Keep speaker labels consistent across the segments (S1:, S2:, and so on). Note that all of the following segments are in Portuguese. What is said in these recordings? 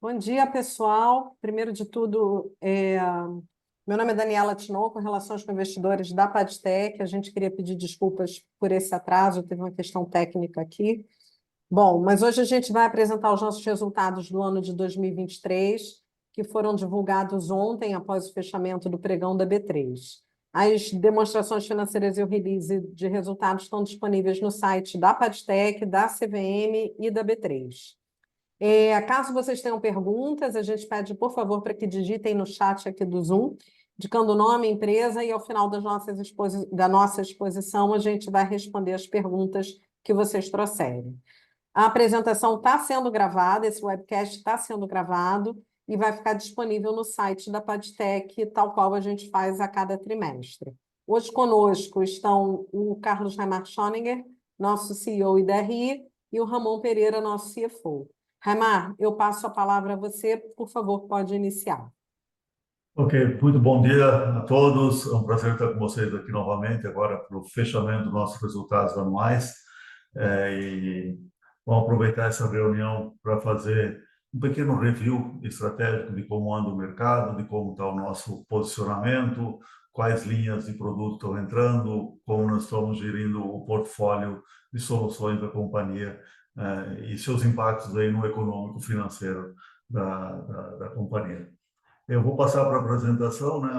S1: Bom dia, pessoal. Primeiro de tudo, meu nome é Daniela Tinoco, Relações com Investidores da Padtech. A gente queria pedir desculpas por esse atraso, teve uma questão técnica aqui. Bom, mas hoje a gente vai apresentar os nossos resultados do ano de 2023, que foram divulgados ontem, após o fechamento do pregão da B3. As demonstrações financeiras e o release de resultados estão disponíveis no site da Padtech, da CVM e da B3. Caso vocês tenham perguntas, a gente pede, por favor, para que digitem no chat aqui do Zoom, indicando o nome, empresa, e ao final da nossa exposição, a gente vai responder as perguntas que vocês trouxerem. A apresentação está sendo gravada, esse webcast está sendo gravado e vai ficar disponível no site da Padtech, tal qual a gente faz a cada trimestre. Hoje conosco estão o Carlos Reimar Schoninger, nosso CEO e DRI, e o Ramon Pereira, nosso CFO. Reimar, eu passo a palavra a você, por favor, pode iniciar.
S2: Ok, muito bom dia a todos. É um prazer estar com vocês aqui novamente, agora para o fechamento dos nossos resultados anuais. E vamos aproveitar essa reunião para fazer um pequeno review estratégico de como anda o mercado, de como está o nosso posicionamento, quais linhas de produto estão entrando, como nós estamos gerindo o portfólio de soluções da companhia e seus impactos aí no econômico financeiro da companhia. Eu vou passar para a apresentação, né,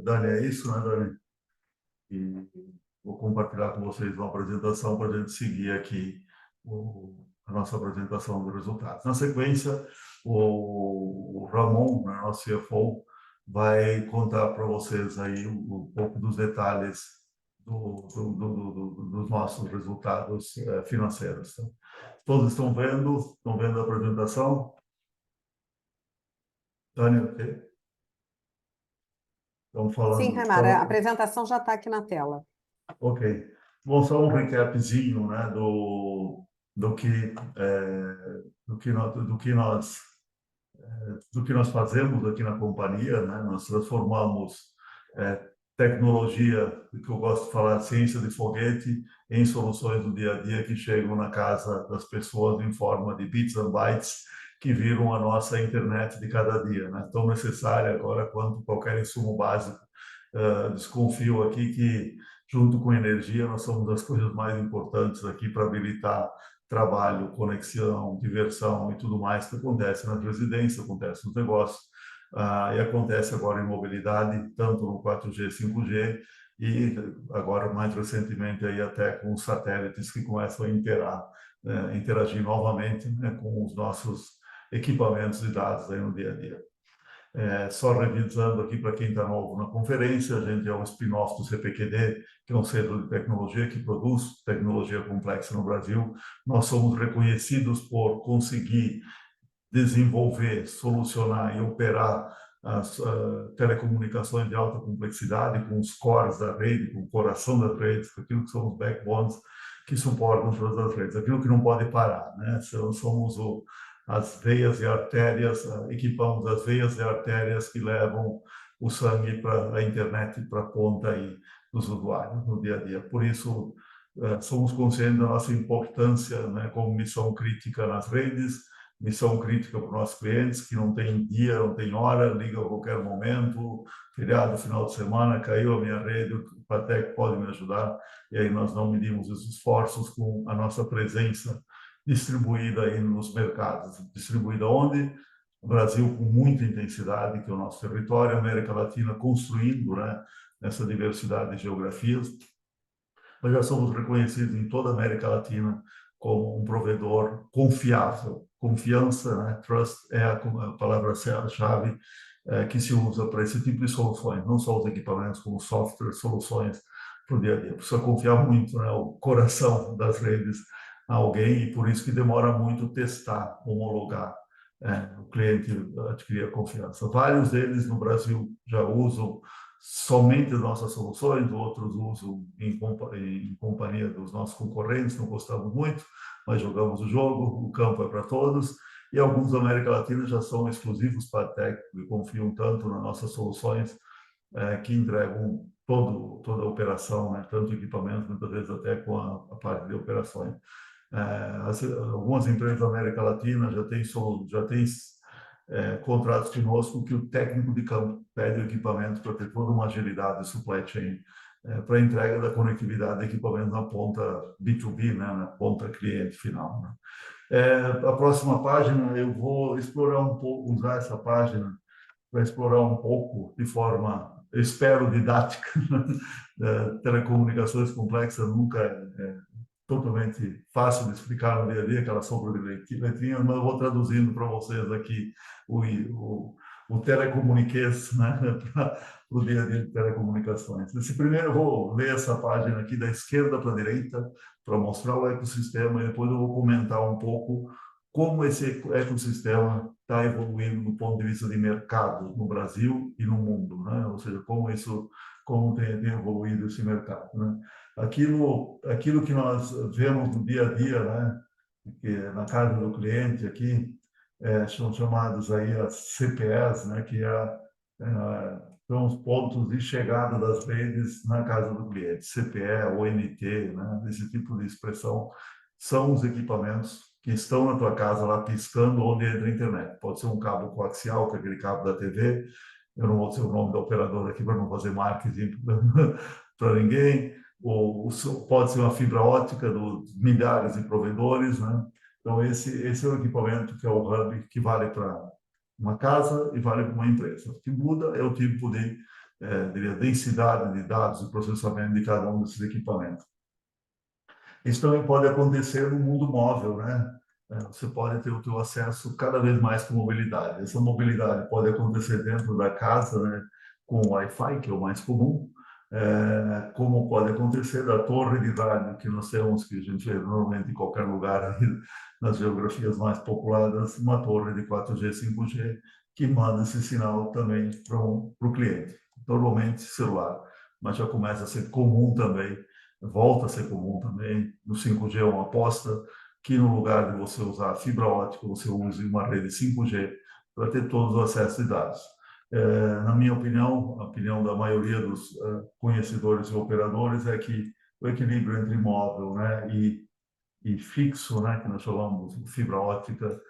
S2: Dani? É isso, né, Dani? E vou compartilhar com vocês uma apresentação para a gente seguir aqui a nossa apresentação dos resultados. Na sequência, o Ramon, né, nosso CFO, vai contar para vocês aí um pouco dos detalhes dos nossos resultados financeiros. Então, todos estão vendo a apresentação? Dani, ok? Estamos
S1: Sim,
S2: falando.
S1: Reimar, a apresentação já está aqui na tela.
S2: Ok. Bom, só um recapzinho, né, do que nós fazemos aqui na companhia, né? Nós transformamos tecnologia, que eu gosto de falar, ciência de foguete, em soluções do dia a dia que chegam na casa das pessoas em forma de bits and bytes, que viram a nossa internet de cada dia, né? Tão necessária agora quanto qualquer insumo básico. Desconfio aqui que, junto com energia, nós somos as coisas mais importantes aqui para habilitar trabalho, conexão, diversão e tudo mais que acontece nas residências, acontece nos negócios, e acontece agora em mobilidade, tanto no 4G, 5G, e agora, mais recentemente, aí até com os satélites que começam a interagir novamente, né, com os nossos equipamentos de dados aí no dia a dia. Só revisando aqui para quem está novo na conferência, a gente é um spin-off do CPQD, que é um centro de tecnologia que produz tecnologia complexa no Brasil. Nós somos reconhecidos por conseguir desenvolver, solucionar e operar as telecomunicações de alta complexidade com os cores da rede, com o coração das redes, com aquilo que são os backbones que suportam todas as redes, aquilo que não pode parar, né? Somos as veias e artérias, equipamos as veias e artérias que levam o sangue para a internet, para a ponta aí dos usuários no dia a dia. Por isso, somos conscientes da nossa importância, né, como missão crítica nas redes, missão crítica para os nossos clientes, que não tem dia, não tem hora, liga a qualquer momento, feriado, final de semana, caiu a minha rede, o Padtech pode me ajudar, e aí nós não medimos os esforços com a nossa presença distribuída aí nos mercados. Distribuída onde? O Brasil com muita intensidade, que é o nosso território, a América Latina construindo, né, essa diversidade de geografias. Nós já somos reconhecidos em toda a América Latina como um provedor confiável. Confiança, né? Trust é a palavra-chave que se usa para esse tipo de soluções, não só os equipamentos, como software, soluções para o dia a dia. Precisa confiar muito, né? O coração das redes a alguém, e por isso que demora muito testar, homologar, o cliente adquirir a confiança. Vários deles no Brasil já usam somente as nossas soluções, outros usam em companhia dos nossos concorrentes, não gostamos muito, mas jogamos o jogo, o campo é para todos, e alguns da América Latina já são exclusivos para a Tech, e confiam tanto nas nossas soluções que entregam toda a operação, né? Tanto equipamento, muitas vezes até com a parte de operações. Algumas empresas da América Latina já têm contratos conosco que o técnico de campo pede o equipamento para ter toda uma agilidade de supply chain para a entrega da conectividade de equipamento na ponta B2B, né, na ponta cliente final, né. A próxima página, eu vou explorar um pouco, usar essa página para explorar um pouco de forma, eu espero, didática. Telecomunicações complexas nunca é totalmente fácil de explicar no dia a dia, aquela sopa de letrinhas, mas eu vou traduzindo para vocês aqui o telecomuniquês, né, para o dia a dia de telecomunicações. Primeiro eu vou ler essa página aqui da esquerda para a direita, para mostrar o ecossistema, e depois eu vou comentar um pouco como esse ecossistema está evoluindo do ponto de vista de mercado no Brasil e no mundo, né? Ou seja, como tem evoluído esse mercado, né? Aquilo que nós vemos no dia a dia, né, que na casa do cliente aqui, são chamados aí as CPEs, né, que são os pontos de chegada das redes na casa do cliente. CPE, ONT, né, esse tipo de expressão, são os equipamentos que estão na tua casa lá piscando onde entra a internet. Pode ser um cabo coaxial, que é aquele cabo da TV, eu não vou dizer o nome da operadora aqui para não fazer marketing para ninguém, ou pode ser uma fibra ótica dos milhares de provedores, né? Então, esse é o equipamento que é o hub, que vale para uma casa e vale para uma empresa. O que muda é o tipo de densidade de dados e processamento de cada um desses equipamentos. Isso também pode acontecer no mundo móvel, né? Você pode ter o teu acesso cada vez mais com mobilidade. Essa mobilidade pode acontecer dentro da casa, né, com o Wi-Fi, que é o mais comum, como pode acontecer da torre de rádio que nós temos, que a gente vê normalmente em qualquer lugar aí, nas geografias mais populadas, uma torre de 4G, 5G, que manda esse sinal também para o cliente. Normalmente celular, mas já começa a ser comum também, volta a ser comum também, no 5G é uma aposta, que no lugar de você usar fibra ótica, você use uma rede 5G para ter todos os acessos de dados. Na minha opinião, a opinião da maioria dos conhecedores e operadores é que o equilíbrio entre móvel, né, e fixo, né, que nós chamamos de fibra ótica,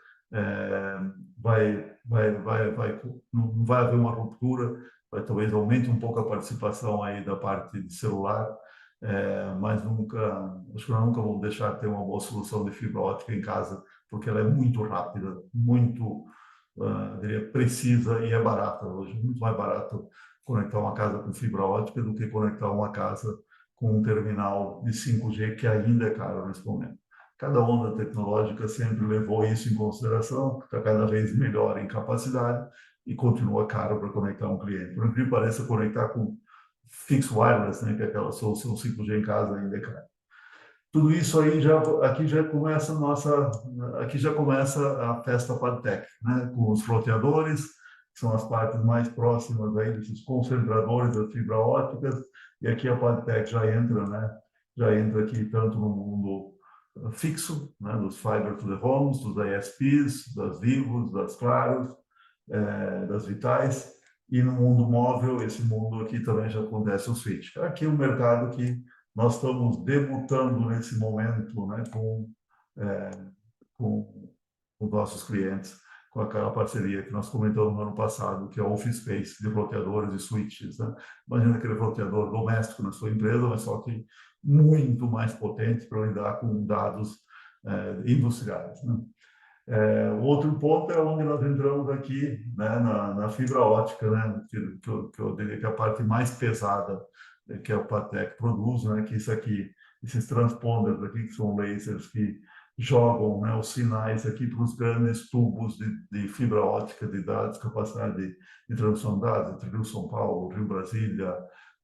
S2: não vai haver uma ruptura, talvez aumente um pouco a participação aí da parte de celular, mas acho que nós nunca vamos deixar de ter uma boa solução de fibra ótica em casa, porque ela é muito rápida, muito diria, precisa e é barata hoje. Muito mais barato conectar uma casa com fibra ótica do que conectar uma casa com um terminal de 5G, que ainda é caro nesse momento. Cada onda tecnológica sempre levou isso em consideração, está cada vez melhor em capacidade e continua caro para conectar um cliente. Por incrível que pareça, conectar com fixed wireless, né, que é aquela solução 5G em casa, ainda é caro. Tudo isso aí aqui já começa a festa PadTech, né, com os roteadores, que são as partes mais próximas aí desses concentradores das fibra óticas, e aqui a PadTech já entra, né, já entra aqui tanto no mundo fixo, né, dos fiber to the homes, dos ISPs, das Vivos, das Claros, das Vitais, e no mundo móvel, esse mundo aqui também já acontece o switch. Aqui é um mercado que nós estamos debutando nesse momento, né, com os nossos clientes, com aquela parceria que nós comentamos no ano passado, que é o Office Space de roteadores e switches, né? Imagina aquele roteador doméstico na sua empresa, mas só que muito mais potente para lidar com dados industriais, né? Outro ponto é onde nós entramos aqui, né, na fibra ótica, né, que eu diria que é a parte mais pesada que a PadTech produz, né, que isso aqui, esses transponders aqui, que são lasers que jogam, né, os sinais aqui para os grandes tubos de fibra ótica de dados, capacidade de transmissão de dados entre Rio São Paulo, Rio Brasília,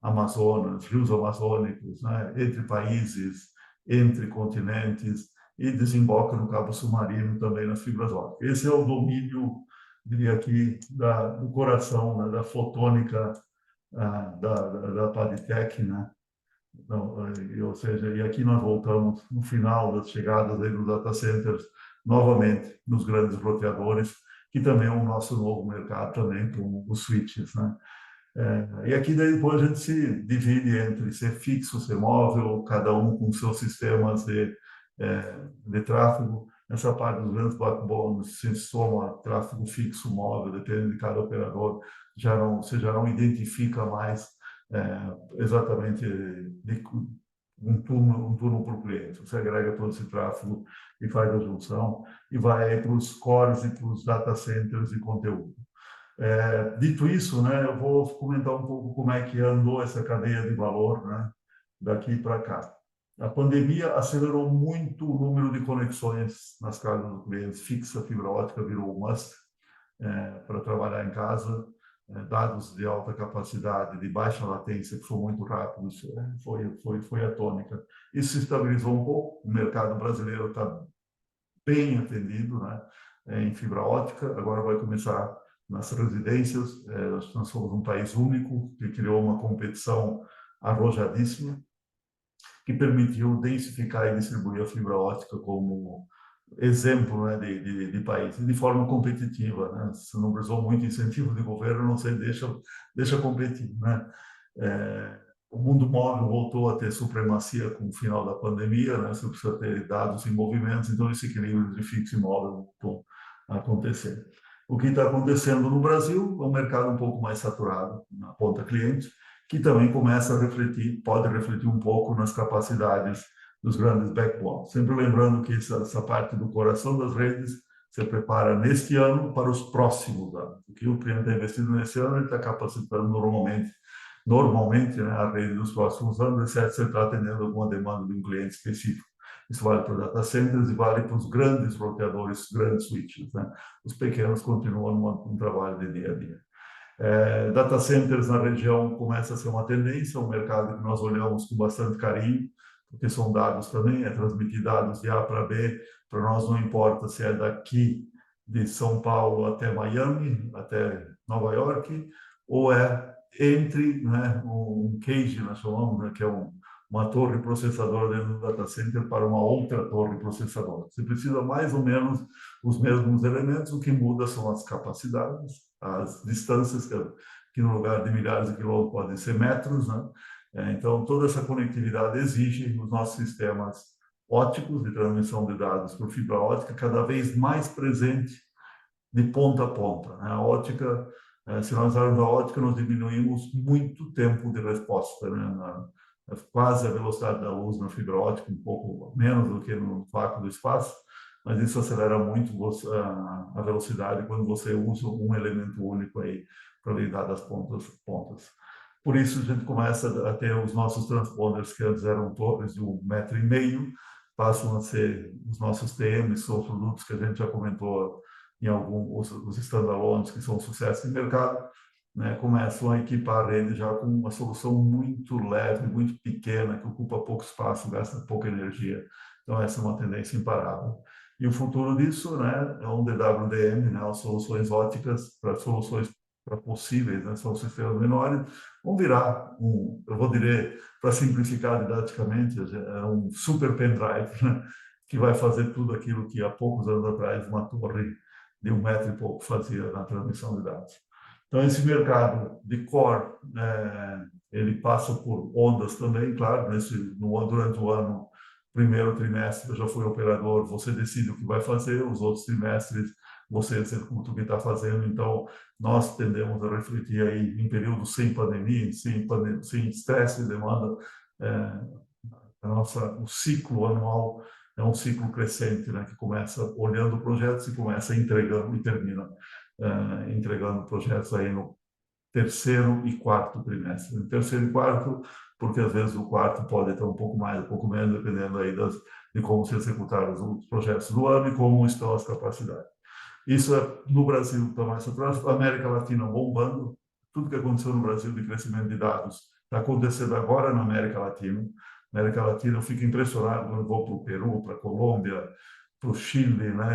S2: Amazonas, rios amazônicos, né, entre países, entre continentes, e desemboca no cabo submarino também nas fibras óticas. Esse é o domínio, diria aqui, do coração, né, da fotônica da PadTech, né? Então, ou seja, e aqui nós voltamos no final das chegadas aí dos data centers, novamente nos grandes roteadores, que também é o nosso novo mercado também, com os switches, né? E aqui depois a gente se divide entre ser fixo, ser móvel, cada um com seus sistemas de tráfego. Essa parte dos grandes backbones se soma tráfego fixo, móvel, depende de cada operador, você já não identifica mais exatamente um turno por cliente. Você agrega todo esse tráfego e faz a junção e vai para os cores e para os data centers de conteúdo. Dito isso, né, eu vou comentar um pouco como é que andou essa cadeia de valor, né, daqui para cá. A pandemia acelerou muito o número de conexões nas casas dos clientes. Fixa, fibra ótica virou um must para trabalhar em casa. Dados de alta capacidade, de baixa latência, que são muito rápidos, foi a tônica. Isso se estabilizou um pouco. O mercado brasileiro está bem atendido, né, em fibra ótica. Agora vai começar nas residências. Nós somos um país único que criou uma competição arrojadíssima que permitiu densificar e distribuir a fibra ótica como exemplo, né, de país, de forma competitiva, né? Se não precisou muito incentivo de governo, não sei, deixa competir, né? O mundo móvel voltou a ter supremacia com o final da pandemia, né? Você precisa ter dados em movimentos, então esse equilíbrio de fixo e móvel voltou a acontecer. O que está acontecendo no Brasil é um mercado um pouco mais saturado na ponta cliente, que também começa a refletir, pode refletir um pouco nas capacidades dos grandes backbones. Sempre lembrando que essa parte do coração das redes se prepara neste ano para os próximos anos. O que o cliente está investindo nesse ano, ele está capacitando normalmente, né, a rede dos próximos anos, exceto se ele está atendendo alguma demanda de um cliente específico. Isso vale para data centers e vale para os grandes roteadores, grandes switches, né? Os pequenos continuam um trabalho de dia a dia. Data centers na região começa a ser uma tendência, um mercado que nós olhamos com bastante carinho, porque são dados também, transmitir dados de A para B, para nós não importa se é daqui de São Paulo até Miami, até Nova York, ou é entre, né, um cage, nós chamamos, né, que é uma torre processadora dentro do data center para uma outra torre processadora. Você precisa mais ou menos os mesmos elementos, o que muda são as capacidades, as distâncias, que no lugar de milhares de quilômetros podem ser metros, né? Então, toda essa conectividade exige os nossos sistemas ópticos de transmissão de dados por fibra ótica cada vez mais presente de ponta a ponta, né? A ótica, se nós usarmos a ótica, nós diminuímos muito o tempo de resposta, né? Quase a velocidade da luz na fibra ótica, um pouco menos do que no vácuo do espaço, mas isso acelera muito a velocidade quando você usa um elemento único aí para lidar das pontas. Por isso, a gente começa a ter os nossos transponders, que antes eram torres de 1,5 metro, passam a ser os nossos TMs, são produtos que a gente já comentou em alguns os standalones, que são um sucesso em mercado, né? Começam a equipar a rede já com uma solução muito leve, muito pequena, que ocupa pouco espaço, gasta pouca energia. Então, essa é uma tendência imparável. E o futuro disso, né, é um DWDM, né, as soluções óticas para soluções para possíveis, né, são sistemas menores, vão virar eu vou dizer, para simplificar didaticamente, é um super pendrive, né, que vai fazer tudo aquilo que há poucos anos atrás uma torre de 1 metro e pouco fazia na transmissão de dados. Então, esse mercado de core, ele passa por ondas também, claro, durante o ano, primeiro trimestre eu já fui operador, você decide o que vai fazer, os outros trimestres você executa o que está fazendo, então nós tendemos a refletir aí em períodos sem pandemia, sem estresse de demanda, o ciclo anual é um ciclo crescente, né, que começa olhando projetos e começa entregando e termina entregando projetos aí no terceiro e quarto trimestre. No terceiro e quarto, porque às vezes o quarto pode ter um pouco mais, um pouco menos, dependendo aí de como se executaram os projetos do ano e como estão as capacidades. Isso no Brasil está mais atrás, a América Latina bombando, tudo que aconteceu no Brasil de crescimento de dados está acontecendo agora na América Latina. América Latina, eu fico impressionado quando vou para o Peru, para a Colômbia, para o Chile, né?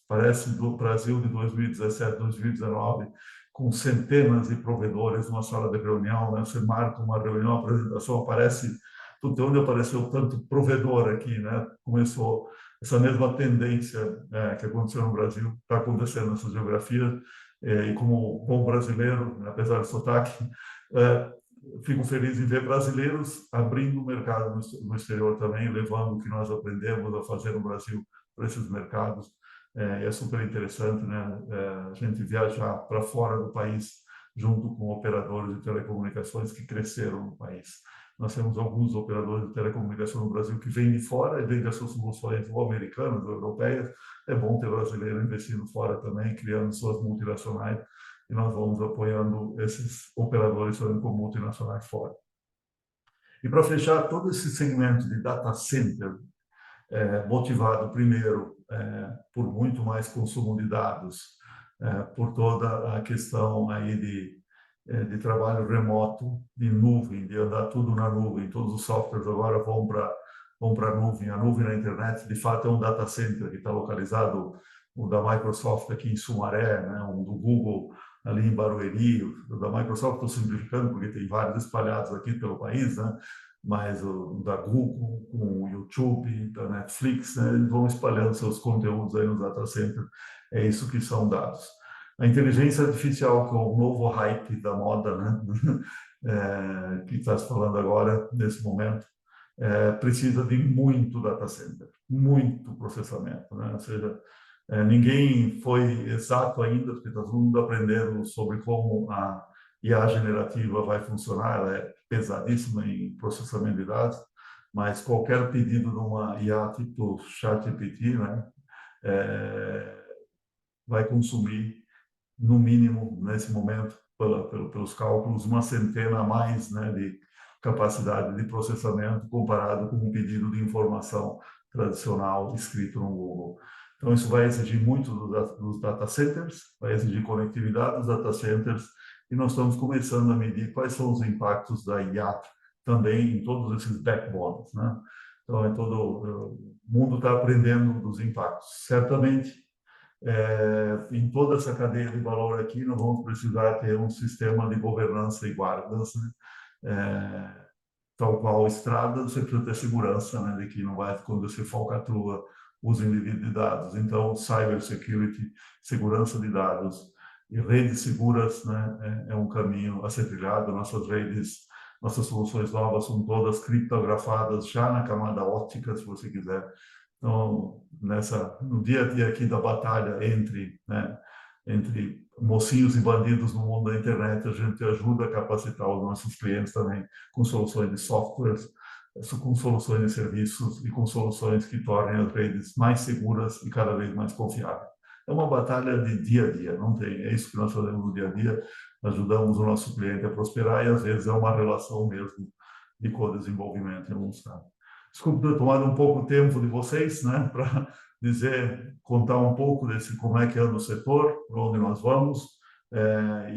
S2: Parece do Brasil de 2017, 2019, com centenas de provedores numa sala de reunião, né? Você marca uma reunião, uma apresentação, aparece tudo onde apareceu tanto provedor aqui, né? Começou essa mesma tendência que aconteceu no Brasil, está acontecendo nessa geografia, e como bom brasileiro, né, apesar do sotaque, fico feliz em ver brasileiros abrindo o mercado no exterior também, levando o que nós aprendemos a fazer no Brasil para esses mercados. É super interessante, né? A gente viajar para fora do país junto com operadores de telecomunicações que cresceram no país. Nós temos alguns operadores de telecomunicação no Brasil que vêm de fora e vêm dessas soluções ou americanas ou europeias. É bom ter brasileiro investindo fora também, criando suas multinacionais, e nós vamos apoiando esses operadores também com multinacionais fora. E para fechar, todo esse segmento de data center, motivado primeiro por muito mais consumo de dados, por toda a questão aí de trabalho remoto, de nuvem, de andar tudo na nuvem. Todos os softwares agora vão para a nuvem. A nuvem na internet, de fato, é um data center que está localizado, o da Microsoft aqui em Sumaré, né? Um do Google ali em Barueri. O da Microsoft, estou simplificando porque tem vários espalhados aqui pelo país, né? Mas o da Google, com o YouTube, da Netflix, né? Eles vão espalhando seus conteúdos aí no data center. É isso que são dados. A inteligência artificial, que é o novo hype da moda, né? Que está se falando agora, nesse momento, precisa de muito data center, muito processamento, né? Ou seja, ninguém foi exato ainda, porque está todo mundo aprendendo sobre como a IA generativa vai funcionar. Ela é pesadíssima em processamento de dados, mas qualquer pedido de uma IA tipo ChatGPT, né? Vai consumir, no mínimo, nesse momento, pelos cálculos, uma centena a mais, né, de capacidade de processamento comparado com um pedido de informação tradicional escrito no Google. Então, isso vai exigir muito dos data centers, vai exigir conectividade dos data centers, e nós estamos começando a medir quais são os impactos da IA também em todos esses backbones, né? Então, o mundo está aprendendo dos impactos. Certamente, em toda essa cadeia de valor aqui, nós vamos precisar ter um sistema de governança e guardas, né? Tal qual estrada, você precisa ter segurança, né, de que não vai acontecer falcatrua, uso indevido de dados. Então, cybersecurity, segurança de dados e redes seguras, né, é um caminho a ser trilhado. Nossas redes, nossas soluções novas são todas criptografadas já na camada óptica, se você quiser. Então, no dia a dia aqui da batalha entre mocinhos e bandidos no mundo da internet, a gente ajuda a capacitar os nossos clientes também com soluções de softwares, com soluções de serviços e com soluções que tornem as redes mais seguras e cada vez mais confiáveis. É uma batalha de dia a dia, não tem, é isso que nós fazemos no dia a dia, ajudamos o nosso cliente a prosperar, e às vezes é uma relação mesmo de co-desenvolvimento em alguns casos. Desculpe ter tomado um pouco o tempo de vocês, né, para contar um pouco desse como é que anda o setor, para onde nós vamos,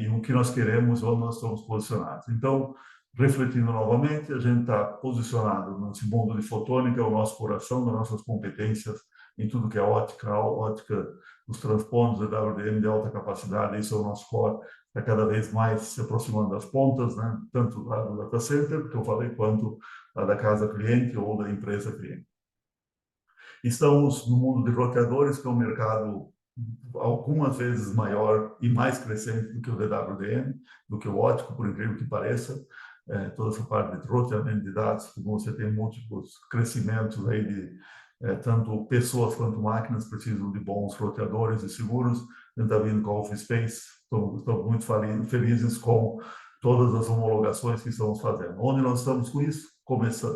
S2: e o que nós queremos, onde nós estamos posicionados. Então, refletindo novamente, a gente está posicionado nesse mundo de fotônica, é o nosso coração, das nossas competências em tudo que é ótica, os transpontos de WDM de alta capacidade, isso é o nosso core, está cada vez mais se aproximando das pontas, né, tanto do data center, que eu falei, quanto da casa cliente ou da empresa cliente. Estamos no mundo de roteadores, que é um mercado algumas vezes maior e mais crescente do que o DWDM, do que o óptico, por incrível que pareça. Toda essa parte de roteamento de dados, como você tem múltiplos crescimentos aí tanto pessoas quanto máquinas precisam de bons roteadores e seguros. A gente está vindo com a Office Space, estamos muito felizes com todas as homologações que estamos fazendo. Onde nós estamos com isso?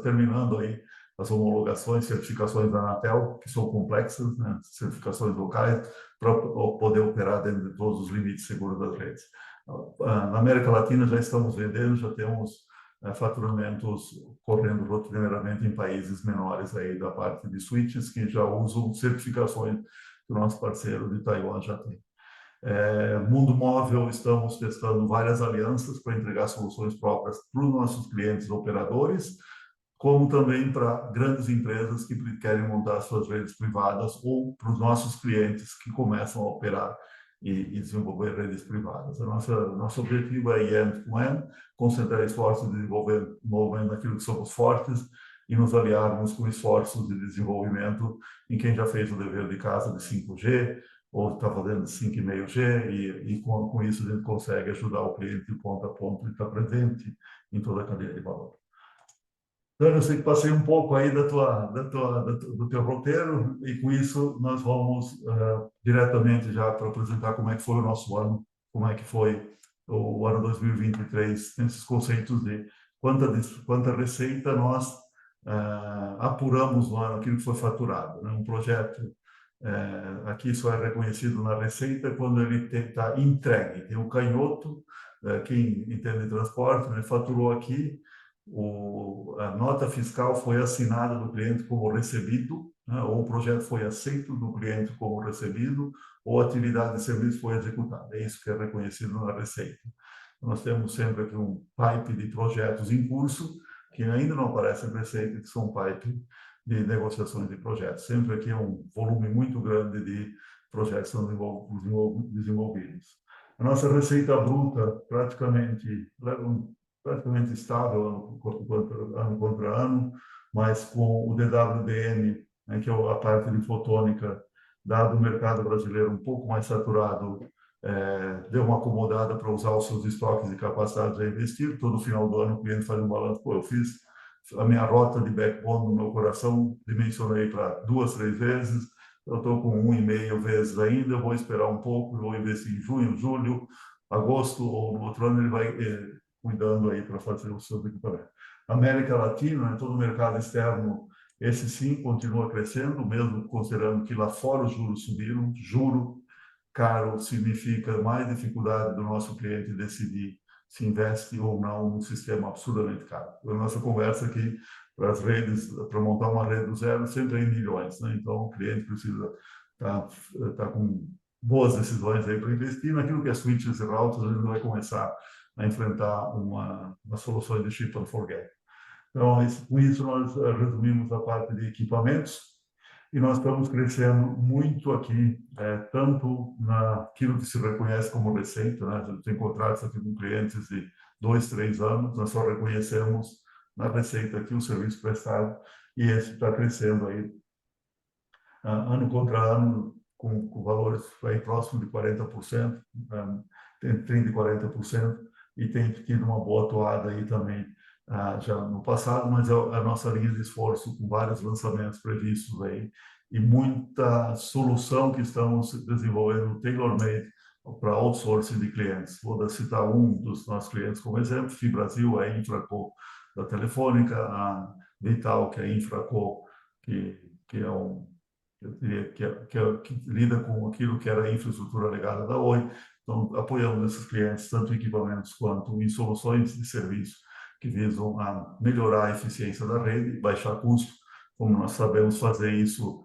S2: Terminando aí as homologações, certificações da Anatel, que são complexas, né? Certificações locais, para poder operar dentro de todos os limites seguros das redes. Na América Latina já estamos vendendo, já temos faturamentos correndo rotineiramente em países menores aí da parte de switches, que já usam certificações que o nosso parceiro de Taiwan já tem. Mundo móvel, estamos testando várias alianças para entregar soluções próprias para os nossos clientes operadores, como também para grandes empresas que querem montar suas redes privadas, ou para os nossos clientes que começam a operar e desenvolver redes privadas. Nosso objetivo é end-to-end, concentrar esforços de desenvolvimento naquilo que somos fortes e nos aliarmos com esforços de desenvolvimento em quem já fez o dever de casa de 5G, ou está fazendo 5,5G, e com isso a gente consegue ajudar o cliente de ponta a ponta e estar presente em toda a cadeia de valor. Então, eu sei que passei um pouco aí do teu roteiro e com isso nós vamos diretamente já para apresentar como é que foi o nosso ano, como é que foi o ano 2023, nesses conceitos de quanta receita nós apuramos no ano, aquilo que foi faturado, né? Um projeto aqui só é reconhecido na receita quando ele está entregue. Tem um canhoto, quem entende de transporte, né, faturou aqui, a nota fiscal foi assinada do cliente como recebido, né, ou o projeto foi aceito do cliente como recebido, ou a atividade de serviço foi executada. É isso que é reconhecido na receita. Nós temos sempre aqui um pipe de projetos em curso, que ainda não aparecem na receita, que são pipe de negociações de projetos. Sempre aqui é um volume muito grande de projetos sendo desenvolvidos. A nossa receita bruta praticamente estável ano contra ano, mas com o DWDM, né, que é a parte de fotônica, dado o mercado brasileiro um pouco mais saturado, deu uma acomodada para usar os seus estoques e capacidades a investir. Todo final do ano o cliente faz um balanço. Pô, eu fiz a minha rota de backbone no meu coração, dimensionei para 2, 3 vezes, eu estou com 1,5 vezes ainda, vou esperar um pouco, vou investir em junho, julho, agosto, ou no outro ano ele vai cuidando aí para fazer o seu equipamento. América Latina, todo o mercado externo, esse sim continua crescendo, mesmo considerando que lá fora os juros subiram, juro caro significa mais dificuldade do nosso cliente decidir se investe ou não num sistema absurdamente caro. A nossa conversa aqui, para as redes, para montar uma rede do zero, sempre é em milhões, né? Então, o cliente precisa tá com boas decisões aí para investir naquilo que é switches e routers, a gente vai começar a enfrentar uma solução de chip and forget. Então, com isso, nós resumimos a parte de equipamentos e nós estamos crescendo muito aqui, tanto naquilo que se reconhece como receita, né? A gente tem contratos aqui com clientes de 2, 3 anos, nós só reconhecemos na receita aqui o serviço prestado e esse está crescendo aí ano contra ano com valores aí próximo de 40%, tem 30% e 40%, e tem tido uma boa toada aí também já no passado, mas é a nossa linha de esforço com vários lançamentos previstos aí e muita solução que estamos desenvolvendo tailor-made para outsourcing de clientes. Vou citar um dos nossos clientes como exemplo, Fibrasil, a Infraco da Telefônica, a Vital, que é a Infraco, que é eu diria que lida com aquilo que era a infraestrutura legada da Oi. Então, apoiamos esses clientes, tanto em equipamentos quanto em soluções de serviço que visam a melhorar a eficiência da rede, baixar custo, como nós sabemos fazer isso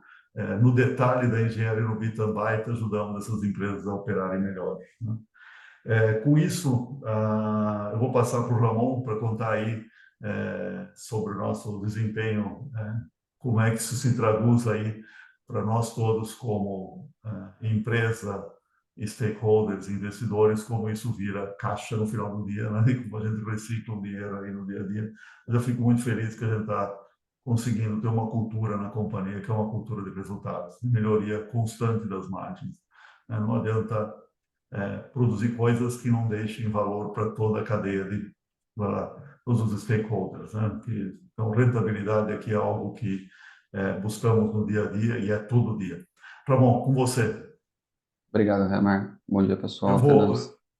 S2: no detalhe da engenharia no bit and byte, ajudando essas empresas a operarem melhor, né? Com isso, eu vou passar para o Ramon para contar aí sobre o nosso desempenho, como é que isso se traduz aí para nós todos como empresa, stakeholders, investidores, como isso vira caixa no final do dia, né? E como a gente recicla o dinheiro aí no dia a dia. Mas eu fico muito feliz que a gente está conseguindo ter uma cultura na companhia, que é uma cultura de resultados, de melhoria constante das margens, né? Não adianta produzir coisas que não deixem valor para toda a cadeia de todos os stakeholders, né? Então, rentabilidade aqui é algo que buscamos no dia a dia e é todo dia. Ramon, com você.
S3: Obrigado, Remar. Bom dia, pessoal.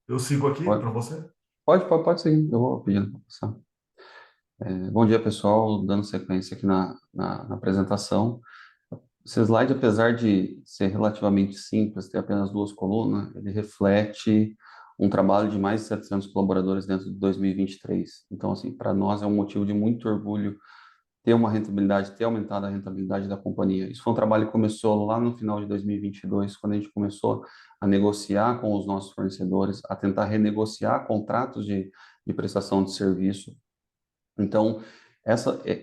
S2: Eu sigo aqui
S3: Pode,
S2: para você?
S3: pode sim. Eu vou pedindo para passar. Bom dia, pessoal. Dando sequência aqui na apresentação. Esse slide, apesar de ser relativamente simples, ter apenas 2 colunas, ele reflete um trabalho de mais de 700 colaboradores dentro de 2023. Então, assim, para nós é um motivo de muito orgulho ter uma rentabilidade, ter aumentado a rentabilidade da companhia. Isso foi um trabalho que começou lá no final de 2022, quando a gente começou a negociar com os nossos fornecedores, a tentar renegociar contratos de prestação de serviço. Então,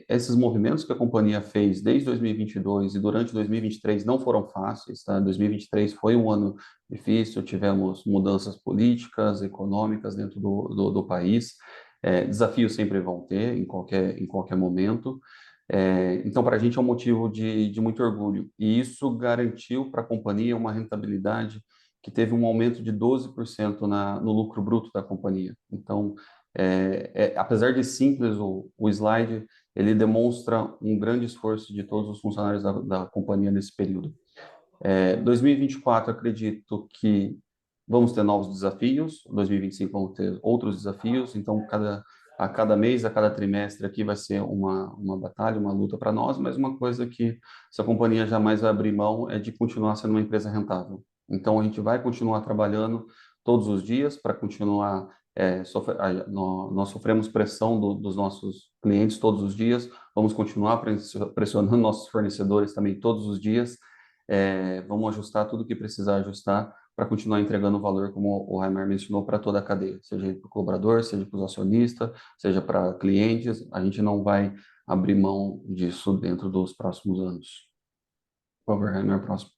S3: esses movimentos que a companhia fez desde 2022 e durante 2023 não foram fáceis, tá? 2023 foi um ano difícil, tivemos mudanças políticas, econômicas dentro do país. Desafios sempre vão ter em qualquer momento. Então, para a gente é um motivo de muito orgulho. E isso garantiu para a companhia uma rentabilidade que teve um aumento de 12% no lucro bruto da companhia. Então, apesar de simples o slide, ele demonstra um grande esforço de todos os funcionários da companhia nesse período. 2024, acredito que vamos ter novos desafios, 2025 vamos ter outros desafios, então a cada mês, a cada trimestre aqui vai ser uma batalha, uma luta para nós, mas uma coisa que essa companhia jamais vai abrir mão é de continuar sendo uma empresa rentável. Então a gente vai continuar trabalhando todos os dias para continuar nós sofremos pressão dos nossos clientes todos os dias, vamos continuar pressionando nossos fornecedores também todos os dias, vamos ajustar tudo que precisar ajustar para continuar entregando valor, como o Raimar mencionou, para toda a cadeia, seja para o colaborador, seja para os acionistas, seja para clientes, a gente não vai abrir mão disso dentro dos próximos anos. Por favor, Raimar, próximo.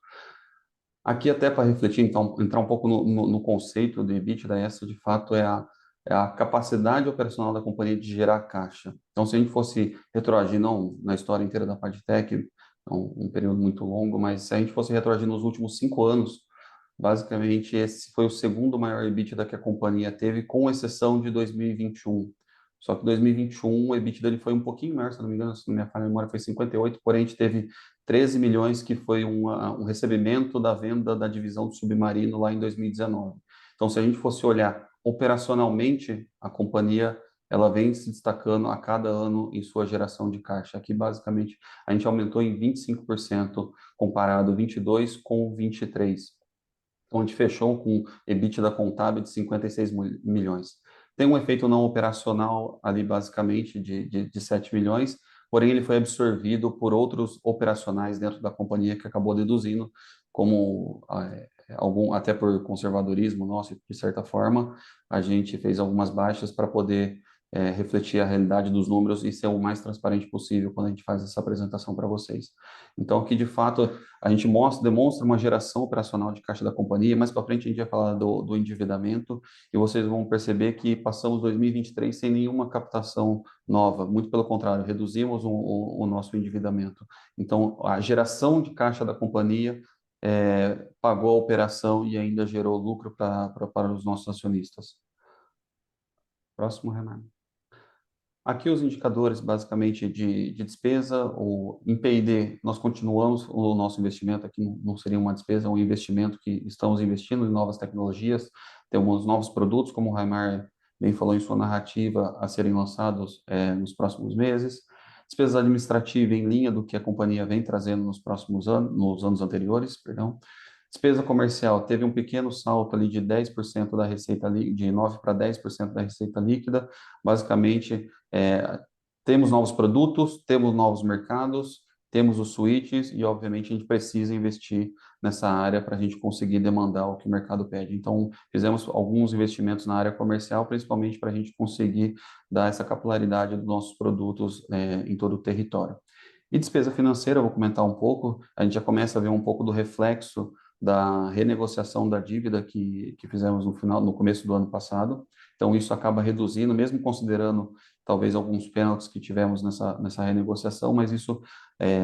S3: Aqui até para refletir, então, entrar um pouco no conceito de EBITDA, essa de fato é a capacidade operacional da companhia de gerar caixa. Então, se a gente fosse retroagir, não na história inteira da PagTech, um período muito longo, mas se a gente fosse retroagir nos últimos 5 anos, basicamente esse foi o segundo maior EBITDA que a companhia teve, com exceção de 2021. Só que 2021 o EBITDA dele foi um pouquinho maior, se não me engano, se não me falha a memória, foi 58, porém a gente teve 13 milhões, que foi um recebimento da venda da divisão do submarino lá em 2019. Então, se a gente fosse olhar operacionalmente, a companhia ela vem se destacando a cada ano em sua geração de caixa. Aqui, basicamente, a gente aumentou em 25% comparado 22 com 23. Então, a gente fechou com EBITDA contábil de 56 milhões. Tem um efeito não operacional ali, basicamente, de 7 milhões, porém ele foi absorvido por outros operacionais dentro da companhia que acabou deduzindo, como até por conservadorismo nosso, de certa forma, a gente fez algumas baixas para poder refletir a realidade dos números e ser o mais transparente possível quando a gente faz essa apresentação para vocês. Então, aqui, de fato, a gente demonstra uma geração operacional de caixa da companhia. Mais para frente a gente vai falar do endividamento e vocês vão perceber que passamos 2023 sem nenhuma captação nova. Muito pelo contrário, reduzimos o nosso endividamento. Então, a geração de caixa da companhia pagou a operação e ainda gerou lucro para os nossos acionistas. Próximo, Renato. Aqui os indicadores, basicamente, de despesa. Em P&D, nós continuamos o nosso investimento, aqui não seria uma despesa, é um investimento que estamos investindo em novas tecnologias, temos novos produtos, como o Raimar bem falou em sua narrativa, a serem lançados nos próximos meses. Despesa administrativa em linha do que a companhia vem trazendo nos anos anteriores, perdão. Despesa comercial teve um pequeno salto ali de 10% da receita de 9 para 10% da receita líquida. Basicamente, temos novos produtos, temos novos mercados, temos os switches e, obviamente, a gente precisa investir nessa área para a gente conseguir demandar o que o mercado pede. Então, fizemos alguns investimentos na área comercial, principalmente para a gente conseguir dar essa capilaridade dos nossos produtos em todo o território. E despesa financeira, eu vou comentar um pouco, a gente já começa a ver um pouco do reflexo da renegociação da dívida que fizemos no começo do ano passado. Então, isso acaba reduzindo, mesmo considerando talvez alguns pênaltis que tivemos nessa renegociação, mas isso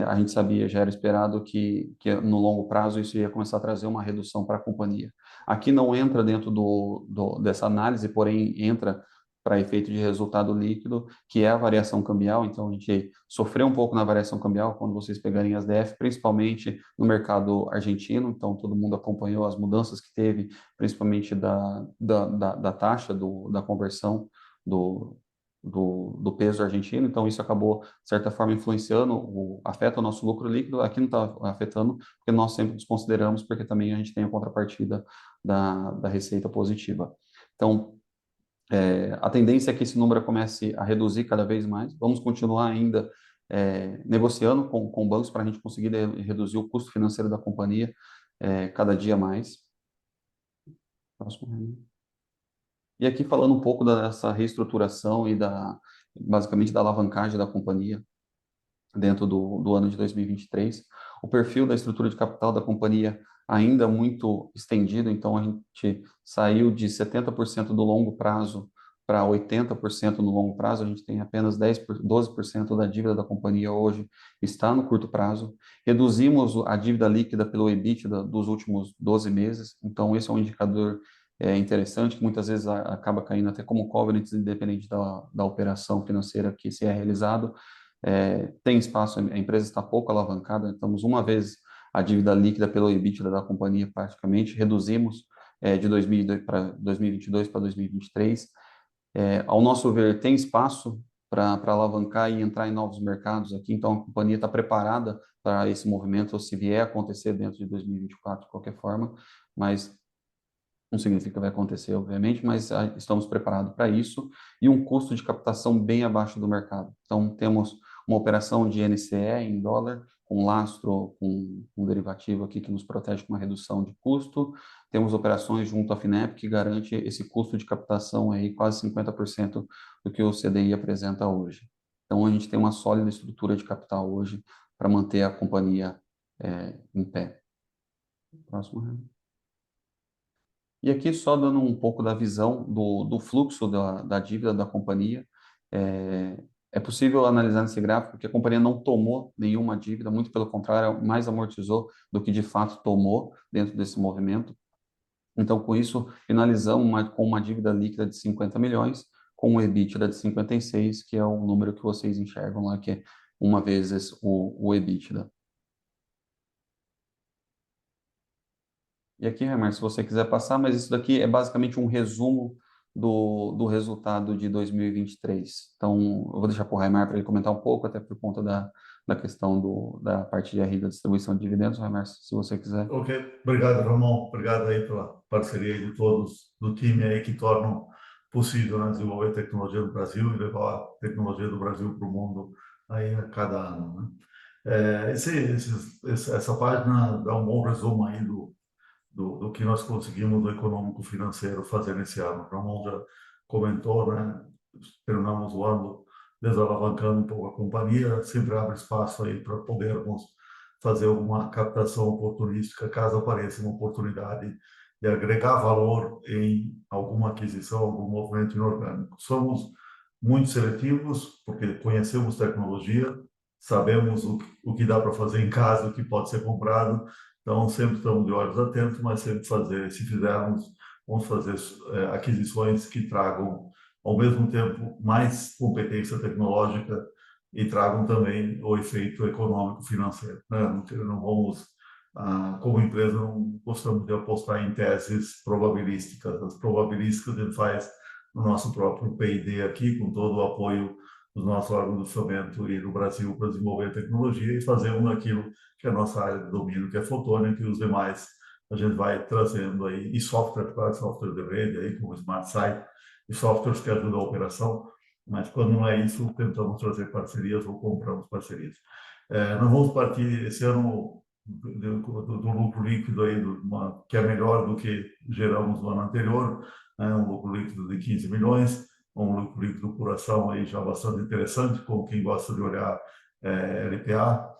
S3: a gente sabia, já era esperado que no longo prazo isso ia começar a trazer uma redução para a companhia. Aqui não entra dentro dessa análise, porém entra para efeito de resultado líquido, que é a variação cambial. Então, a gente sofreu um pouco na variação cambial quando vocês pegarem as DF, principalmente no mercado argentino. Então, todo mundo acompanhou as mudanças que teve, principalmente da taxa da conversão do peso argentino. Então, isso acabou, de certa forma, influenciando, afeta o nosso lucro líquido. Aqui não está afetando, porque nós sempre desconsideramos, porque também a gente tem a contrapartida da receita positiva. Então, a tendência é que esse número comece a reduzir cada vez mais. Vamos continuar ainda negociando com bancos para a gente conseguir reduzir o custo financeiro da companhia cada dia mais. Próximo. E aqui falando um pouco dessa reestruturação e basicamente da alavancagem da companhia dentro do ano de 2023. O perfil da estrutura de capital da companhia ainda muito estendido, então a gente saiu de 70% do longo prazo para 80% no longo prazo, a gente tem apenas 12% da dívida da companhia hoje está no curto prazo. Reduzimos a dívida líquida pelo EBITDA dos últimos 12 meses, então esse é um indicador interessante, que muitas vezes acaba caindo até como covenants, independente da operação financeira que se é realizado. tem espaço, a empresa está pouco alavancada, estamos uma vez a dívida líquida pelo EBITDA da companhia praticamente, reduzimos de 2022 para 2023. Ao nosso ver, tem espaço para alavancar e entrar em novos mercados aqui, então a companhia está preparada para esse movimento, ou se vier a acontecer dentro de 2024 de qualquer forma, mas não significa que vai acontecer, obviamente, mas estamos preparados para isso, e um custo de captação bem abaixo do mercado. Então, temos uma operação de NCE em dólar, com lastro, com um derivativo aqui que nos protege com uma redução de custo. Temos operações junto à Finep, que garante esse custo de captação aí quase 50% do que o CDI apresenta hoje. Então, a gente tem uma sólida estrutura de capital hoje para manter a companhia em pé. Próximo. E aqui só dando um pouco da visão do fluxo da dívida da companhia. É possível analisar nesse gráfico que a companhia não tomou nenhuma dívida, muito pelo contrário, mais amortizou do que de fato tomou dentro desse movimento. Então, com isso, finalizamos com uma dívida líquida de 50 milhões, com um EBITDA de 56, que é o número que vocês enxergam lá, que é uma vez o EBITDA. E aqui, Remar, se você quiser passar, mas isso daqui é basicamente um resumo do resultado de 2023. Então, eu vou deixar para o Remar para ele comentar um pouco, até por conta da questão da parte de RI da distribuição de dividendos. Remar, se você quiser.
S2: Ok, obrigado, Ramon. Obrigado aí pela parceria de todos do time aí que tornam possível, né, desenvolver tecnologia no Brasil e levar a tecnologia do Brasil para o mundo aí a cada ano, né? Essa página dá um bom resumo aí do que nós conseguimos do econômico financeiro fazer nesse ano. O Ramon já comentou, né? Terminamos o ano desalavancando um pouco a companhia, sempre abre espaço aí para podermos fazer uma captação oportunística caso apareça uma oportunidade de agregar valor em alguma aquisição, algum movimento inorgânico. Somos muito seletivos porque conhecemos tecnologia, sabemos o que dá para fazer em casa, o que pode ser comprado. Então, sempre estamos de olhos atentos, mas sempre se fizermos, vamos fazer aquisições que tragam, ao mesmo tempo, mais competência tecnológica e tragam também o efeito econômico financeiro, né? Não vamos, como empresa, não gostamos de apostar em teses probabilísticas. As probabilísticas a gente faz no nosso próprio P&D aqui, com todo o apoio dos nossos órgãos de fomento e do Brasil para desenvolver tecnologia e fazemos aquilo que é a nossa área de domínio, que é fotônica, e os demais a gente vai trazendo aí, e software, claro, software de rede, aí, como o Smart Site, e softwares que ajudam a operação, mas quando não é isso, tentamos trazer parcerias ou compramos parcerias. Nós vamos partir esse ano do lucro líquido aí, que é melhor do que geramos no ano anterior, né? Um lucro líquido de 15 milhões, um lucro líquido por ação aí já bastante interessante, como quem gosta de olhar LPA.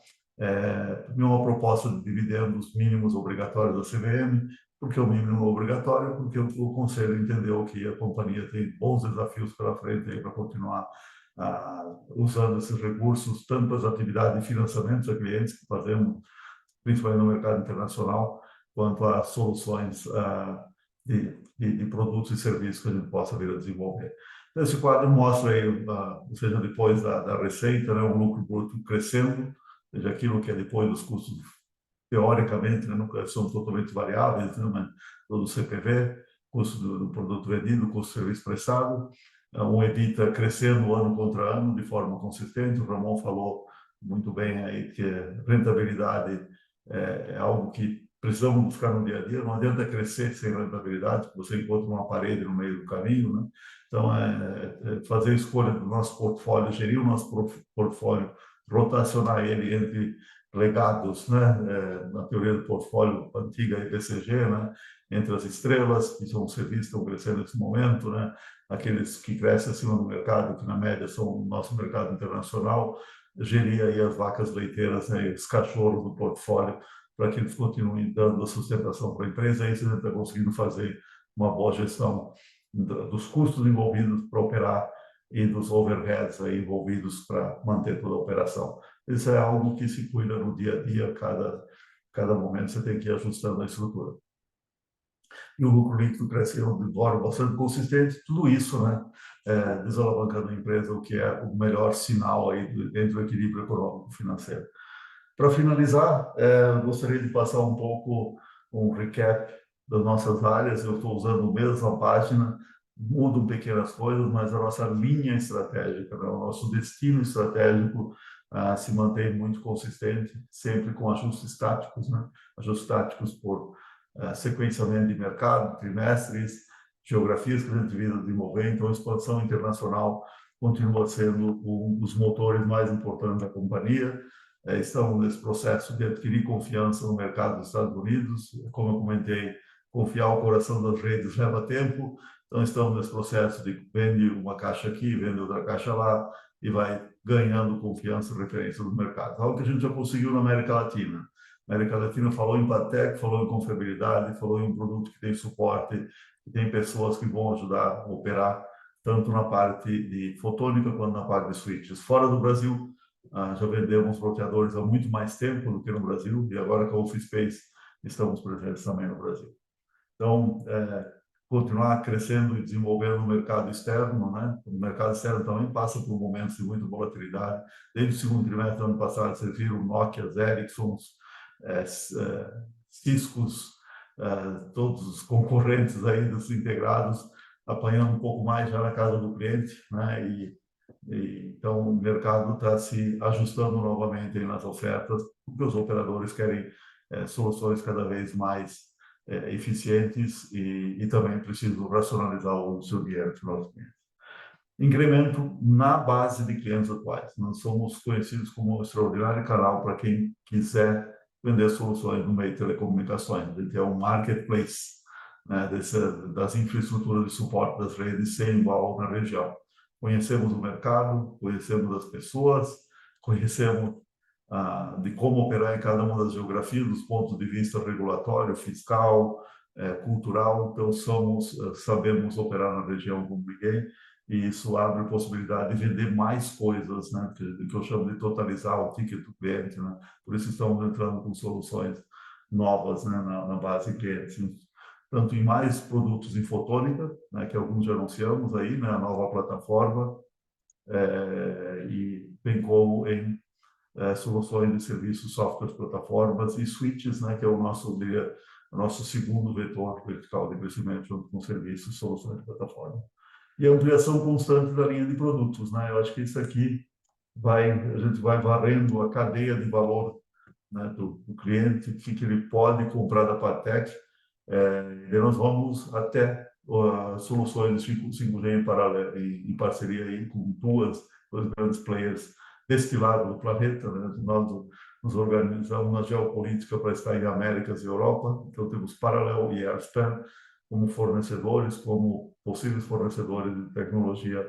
S2: Uma proposta de dividendos mínimos obrigatórios da CVM, porque o mínimo é obrigatório, porque o Conselho entendeu que a companhia tem bons desafios pela frente para continuar usando esses recursos, tanto as atividades de financiamento a clientes que fazemos, principalmente no mercado internacional, quanto a soluções de produtos e serviços que a gente possa vir a desenvolver. Então, esse quadro mostra aí, ou seja, depois da receita, né, um lucro bruto crescendo, ou seja, aquilo que é depois dos custos, teoricamente, né, nunca são totalmente variáveis, né, mas todo o CPV, custo do produto vendido, custo do serviço prestado, um EBITDA crescendo ano contra ano de forma consistente. O Ramon falou muito bem aí que rentabilidade é algo que precisamos buscar no dia a dia. Não adianta crescer sem rentabilidade, porque você encontra uma parede no meio do caminho, né? Então, fazer escolha do nosso portfólio, gerir o nosso portfólio, rotacionar ele entre legados, né? Na teoria do portfólio antiga IBCG, né? Entre as estrelas, que são os serviços que estão crescendo nesse momento, né? Aqueles que crescem acima do mercado, que na média são o nosso mercado internacional, gerir aí as vacas leiteiras, né? Os cachorros do portfólio, para que eles continuem dando a sustentação para a empresa. Aí você está conseguindo fazer uma boa gestão dos custos envolvidos para operar e dos overheads aí envolvidos para manter toda a operação. Isso é algo que se cuida no dia a dia, cada momento você tem que ir ajustando a estrutura. E o lucro líquido cresceu de forma bastante consistente. Tudo isso, né, desalavancando a empresa, o que é o melhor sinal aí dentro do equilíbrio econômico financeiro. Para finalizar, gostaria de passar um pouco um recap das nossas áreas. Eu estou usando a mesma página, mudam pequenas coisas, mas a nossa linha estratégica, né, o nosso destino estratégico se mantém muito consistente, sempre com ajustes táticos, né? Ajustes táticos por sequenciamento de mercado, trimestres, geografias que a gente visa desenvolver. Então, a expansão internacional continua sendo um dos motores mais importantes da companhia. Estamos nesse processo de adquirir confiança no mercado dos Estados Unidos. Como eu comentei, confiar o coração das redes leva tempo. Então, estamos nesse processo de vende uma caixa aqui, vende outra caixa lá, e vai ganhando confiança e referência no mercado. Algo que a gente já conseguiu na América Latina. A América Latina falou em Patec, falou em confiabilidade, falou em um produto que tem suporte, que tem pessoas que vão ajudar a operar, tanto na parte de fotônica quanto na parte de switches. Fora do Brasil, já vendemos bloqueadores há muito mais tempo do que no Brasil, e agora com a Office Space estamos presentes também no Brasil. Então, continuar crescendo e desenvolvendo no mercado externo, né? O mercado externo também passa por momentos de muita volatilidade. Desde o segundo trimestre do ano passado, vocês viram Nokia, Ericssons, Ciscos, todos os concorrentes aí dos integrados, apanhando um pouco mais já na casa do cliente, né? Então, o mercado está se ajustando novamente aí nas ofertas, porque os operadores querem soluções cada vez mais eficientes e também precisam racionalizar o seu dinheiro para os clientes. Incremento na base de clientes atuais. Nós somos conhecidos como um extraordinário canal para quem quiser vender soluções no meio de telecomunicações. A gente é um marketplace, né, das infraestruturas de suporte das redes sem igual na região. Conhecemos o mercado, conhecemos as pessoas, conhecemos de como operar em cada uma das geografias, dos pontos de vista regulatório, fiscal, cultural. Então, sabemos operar na região como ninguém, e isso abre possibilidade de vender mais coisas, né? Que eu chamo de totalizar o ticket do cliente, né? Por isso estamos entrando com soluções novas, né, na base de clientes. Tanto em mais produtos em fotônica, né, que alguns já anunciamos aí, né, a nova plataforma, e bem como em soluções de serviços, softwares, plataformas e switches, né, que é o nosso segundo vetor vertical de crescimento junto com serviços, soluções e plataformas. E a ampliação constante da linha de produtos, né? Eu acho que isso aqui a gente vai varrendo a cadeia de valor, né, do cliente, o que ele pode comprar da Patec, e nós vamos até soluções de 5G em parceria aí com dois grandes players deste lado do planeta, né? Nós nos organizamos na geopolítica para estar em Américas e Europa, então temos Parallel e Airspan como fornecedores, como possíveis fornecedores de tecnologia,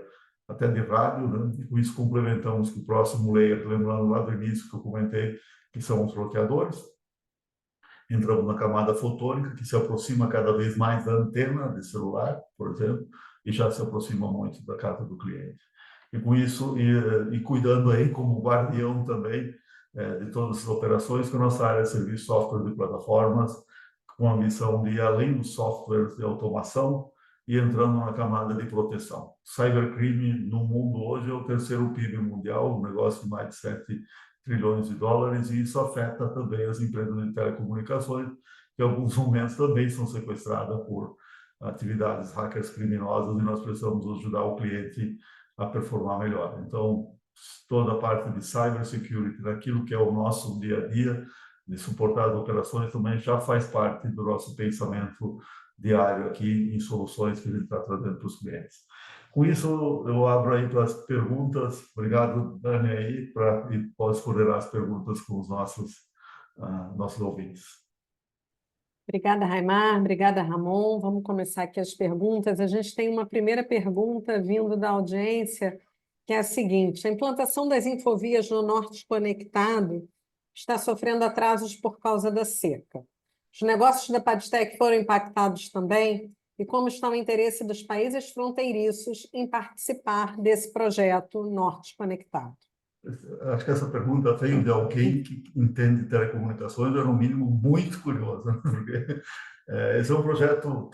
S2: até de rádio, né? E com isso complementamos com o próximo layer, lembrando lá do início que eu comentei, que são os bloqueadores. Entramos na camada fotônica, que se aproxima cada vez mais da antena de celular, por exemplo, e já se aproxima muito da casa do cliente. E com isso, e cuidando aí como guardião também de todas as operações, que a nossa área de serviços, software e plataformas, com a missão de ir além dos softwares de automação e entrando na camada de proteção. Cybercrime no mundo hoje é o terceiro PIB mundial, um negócio de mais de 7 trilhões de dólares, e isso afeta também as empresas de telecomunicações, que em alguns momentos também são sequestradas por atividades hackers criminosas, e nós precisamos ajudar o cliente a performar melhor. Então, toda a parte de cybersecurity, daquilo que é o nosso dia a dia, de suportar as operações, também já faz parte do nosso pensamento diário aqui em soluções que a gente está trazendo para os clientes. Com isso, eu abro aí para as perguntas. Obrigado, Dani, aí, e posso coordenar as perguntas com os nossos ouvintes.
S1: Obrigada, Raimar. Obrigada, Ramon. Vamos começar aqui as perguntas. A gente tem uma primeira pergunta vindo da audiência, que é a seguinte: a implantação das infovias no Norte Conectado está sofrendo atrasos por causa da seca. Os negócios da Padstec foram impactados também? E como está o interesse dos países fronteiriços em participar desse projeto Norte Conectado?
S2: Acho que essa pergunta veio de alguém que entende telecomunicações, ou no mínimo muito curioso, né? Porque esse é um projeto,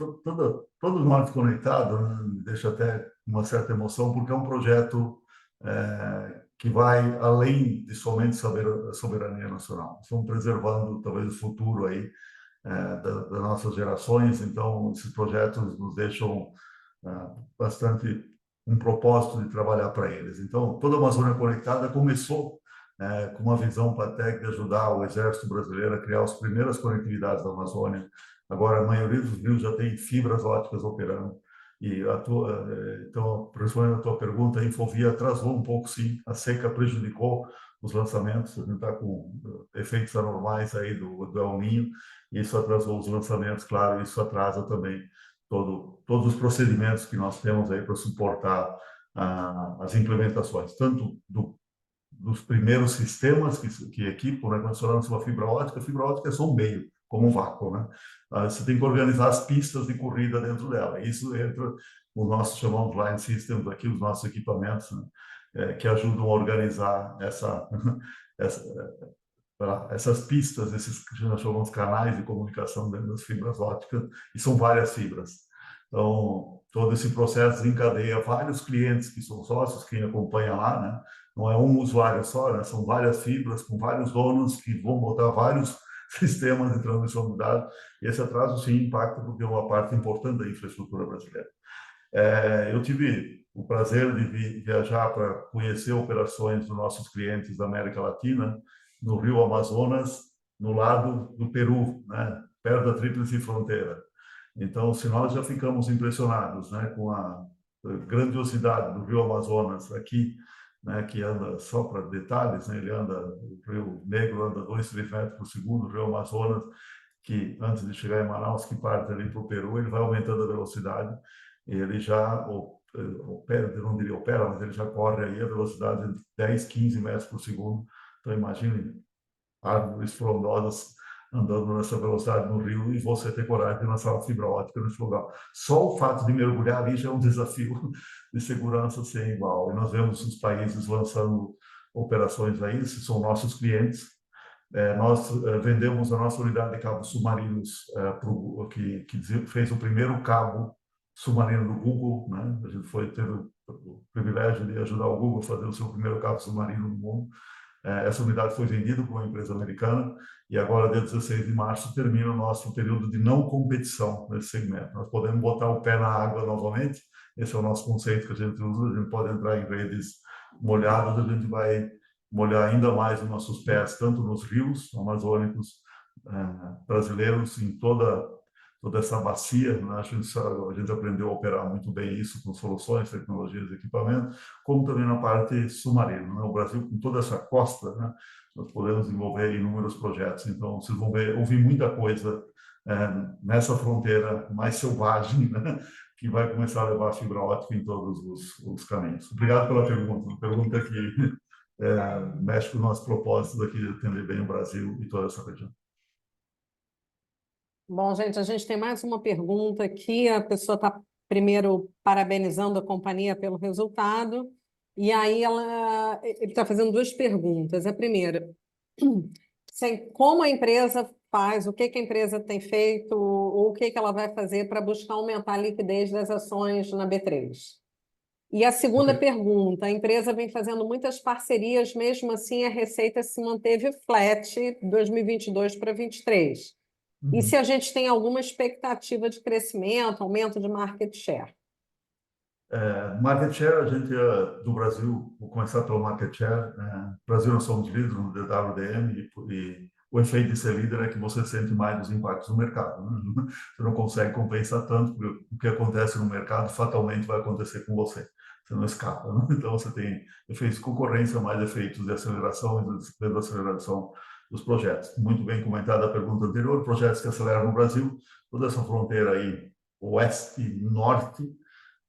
S2: todo nós conectado, né? Me deixa até uma certa emoção, porque é um projeto que vai além de somente soberania nacional. Estamos preservando talvez o futuro aí das nossas gerações, então esses projetos nos deixam bastante um propósito de trabalhar para eles. Então, toda a Amazônia Conectada começou com uma visão Patec de ajudar o Exército Brasileiro a criar as primeiras conectividades da Amazônia. Agora, a maioria dos rios já tem fibras óticas operando. E então, respondendo a tua pergunta, a Infovia atrasou um pouco, sim. A seca prejudicou os lançamentos. A gente está com efeitos anormais aí do El Niño, e isso atrasou os lançamentos, claro, isso atrasa também todos os procedimentos que nós temos aí para suportar as implementações, tanto dos primeiros sistemas que equipam, né, quando você lança uma fibra ótica é só um meio, como um vácuo, né? Você tem que organizar as pistas de corrida dentro dela. Isso entra os nossos, chamamos line systems aqui, os nossos equipamentos, né, que ajudam a organizar essas pistas, esses que nós chamamos canais de comunicação dentro das fibras óticas, e são várias fibras. Então, todo esse processo desencadeia vários clientes que são sócios, quem acompanha lá, né? Não é um usuário só, né? São várias fibras com vários donos que vão botar vários sistemas de transmissão de dados, e esse atraso sim impacta porque é uma parte importante da infraestrutura brasileira. Eu tive o prazer de viajar para conhecer operações dos nossos clientes da América Latina, no Rio Amazonas, no lado do Peru, né, perto da Tríplice Fronteira. Então, se nós já ficamos impressionados, né, com a grandiosidade do Rio Amazonas aqui, né, que anda, só para detalhes, né, o Rio Negro anda 2, 3 metros por segundo, o Rio Amazonas, que antes de chegar em Manaus, que parte ali para o Peru, ele vai aumentando a velocidade, e ele já opera, eu não diria opera, mas ele já corre aí a velocidade de 10, 15 metros por segundo. Então, imagine árvores frondosas andando nessa velocidade no rio e você ter coragem de lançar uma fibra ótica nesse lugar. Só o fato de mergulhar ali já é um desafio de segurança sem igual. E nós vemos os países lançando operações aí, esses são nossos clientes. Nós vendemos a nossa unidade de cabos submarinos que fez o primeiro cabo submarino do Google, né? A gente teve o privilégio de ajudar o Google a fazer o seu primeiro cabo submarino no mundo. Essa unidade foi vendida para uma empresa americana e agora, dia 16 de março, termina o nosso período de não competição nesse segmento. Nós podemos botar o pé na água novamente, esse é o nosso conceito que a gente usa, a gente pode entrar em redes molhadas, a gente vai molhar ainda mais os nossos pés, tanto nos rios amazônicos brasileiros, em toda essa bacia, né? A gente aprendeu a operar muito bem isso com soluções, tecnologias, equipamentos, como também na parte submarina, né? O Brasil, com toda essa costa, né? Nós podemos desenvolver inúmeros projetos. Então, vocês vão ouvir muita coisa nessa fronteira mais selvagem, né? Que vai começar a levar a fibra ótica em todos os caminhos. Obrigado pela pergunta. Uma pergunta que mexe com os nossos propósitos aqui de atender bem o Brasil e toda essa região.
S1: Bom, gente, a gente tem mais uma pergunta aqui. A pessoa está primeiro parabenizando a companhia pelo resultado, e aí ele está fazendo duas perguntas. A primeira, como a empresa faz, o que a empresa tem feito, ou o que ela vai fazer para buscar aumentar a liquidez das ações na B3. E a segunda pergunta, a empresa vem fazendo muitas parcerias, mesmo assim a receita se manteve flat 2022 para 2023. E se a gente tem alguma expectativa de crescimento, aumento de market share?
S2: Market share, a gente do Brasil, vou começar pelo market share. No Brasil, nós somos líderes no DWDM e o efeito de ser líder é que você sente mais os impactos do mercado, né? Você não consegue compensar tanto, porque o que acontece no mercado fatalmente vai acontecer com você. Você não escapa, né? Então, você tem efeitos de concorrência, mais efeitos de aceleração e de aceleração dos projetos. Muito bem comentada a pergunta anterior, projetos que aceleram no Brasil, toda essa fronteira aí, oeste, norte,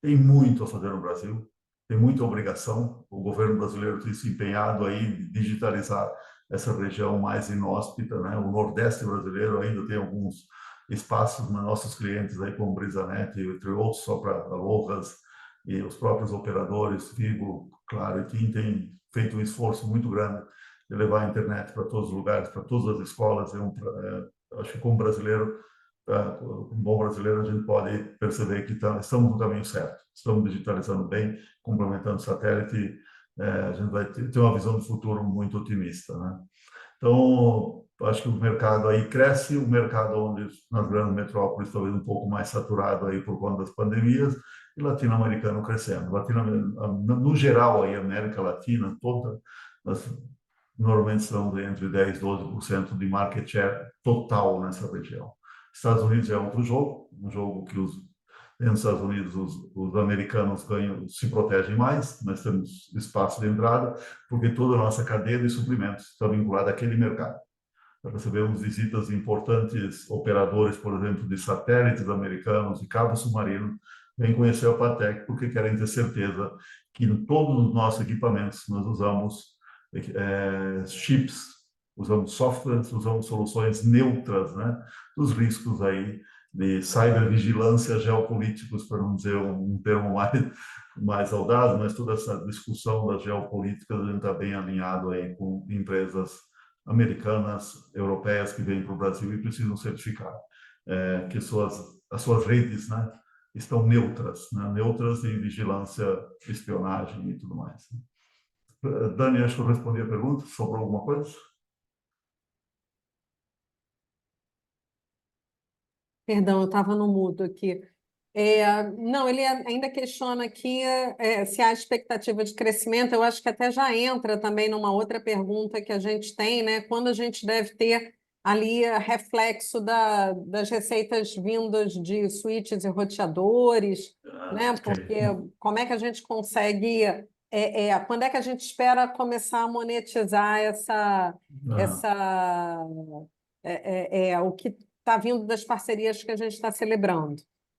S2: tem muito a fazer no Brasil, tem muita obrigação. O governo brasileiro tem se empenhado aí em digitalizar essa região mais inóspita, né? O Nordeste brasileiro ainda tem alguns espaços nos nossos clientes aí, como Brisanet, entre outros, só para Alojas, e os próprios operadores, Vivo, Claro e TIM, têm feito um esforço muito grande de levar a internet para todos os lugares, para todas as escolas. Acho que como brasileiro, um bom brasileiro, a gente pode perceber que estamos no caminho certo. Estamos digitalizando bem, complementando o satélite. A gente vai ter uma visão de futuro muito otimista, né? Então, acho que o mercado aí cresce, o mercado onde nas grandes metrópoles talvez um pouco mais saturado aí por conta das pandemias, e latino-americano crescendo. No geral aí, América Latina toda, normalmente estamos entre 10% e 12% de market share total nessa região. Estados Unidos é outro jogo, um jogo que dentro dos Estados Unidos os americanos se protegem mais, nós temos espaço de entrada, porque toda a nossa cadeia de suprimentos está vinculada àquele mercado. Nós recebemos visitas de importantes operadores, por exemplo, de satélites americanos, de cabo submarino, vêm conhecer a Patec porque querem ter certeza que em todos os nossos equipamentos nós usamos chips, usamos softwares, usamos soluções neutras, né, dos riscos aí de cybervigilância geopolíticos, para não dizer um termo mais audaz, mas toda essa discussão das geopolíticas a gente está bem alinhado aí com empresas americanas, europeias que vêm para o Brasil e precisam certificar que as suas redes, né, estão neutras, né, neutras em vigilância, espionagem e tudo mais. Dani, acho que eu respondi a pergunta. Sobrou alguma coisa?
S1: Perdão, eu estava no mudo aqui. Não, ele ainda questiona aqui se há expectativa de crescimento. Eu acho que até já entra também numa outra pergunta que a gente tem, né? Quando a gente deve ter ali reflexo das receitas vindas de switches e roteadores, né? Porque como é que a gente consegue... quando é que a gente espera começar a monetizar o que está vindo das parcerias que a gente está celebrando,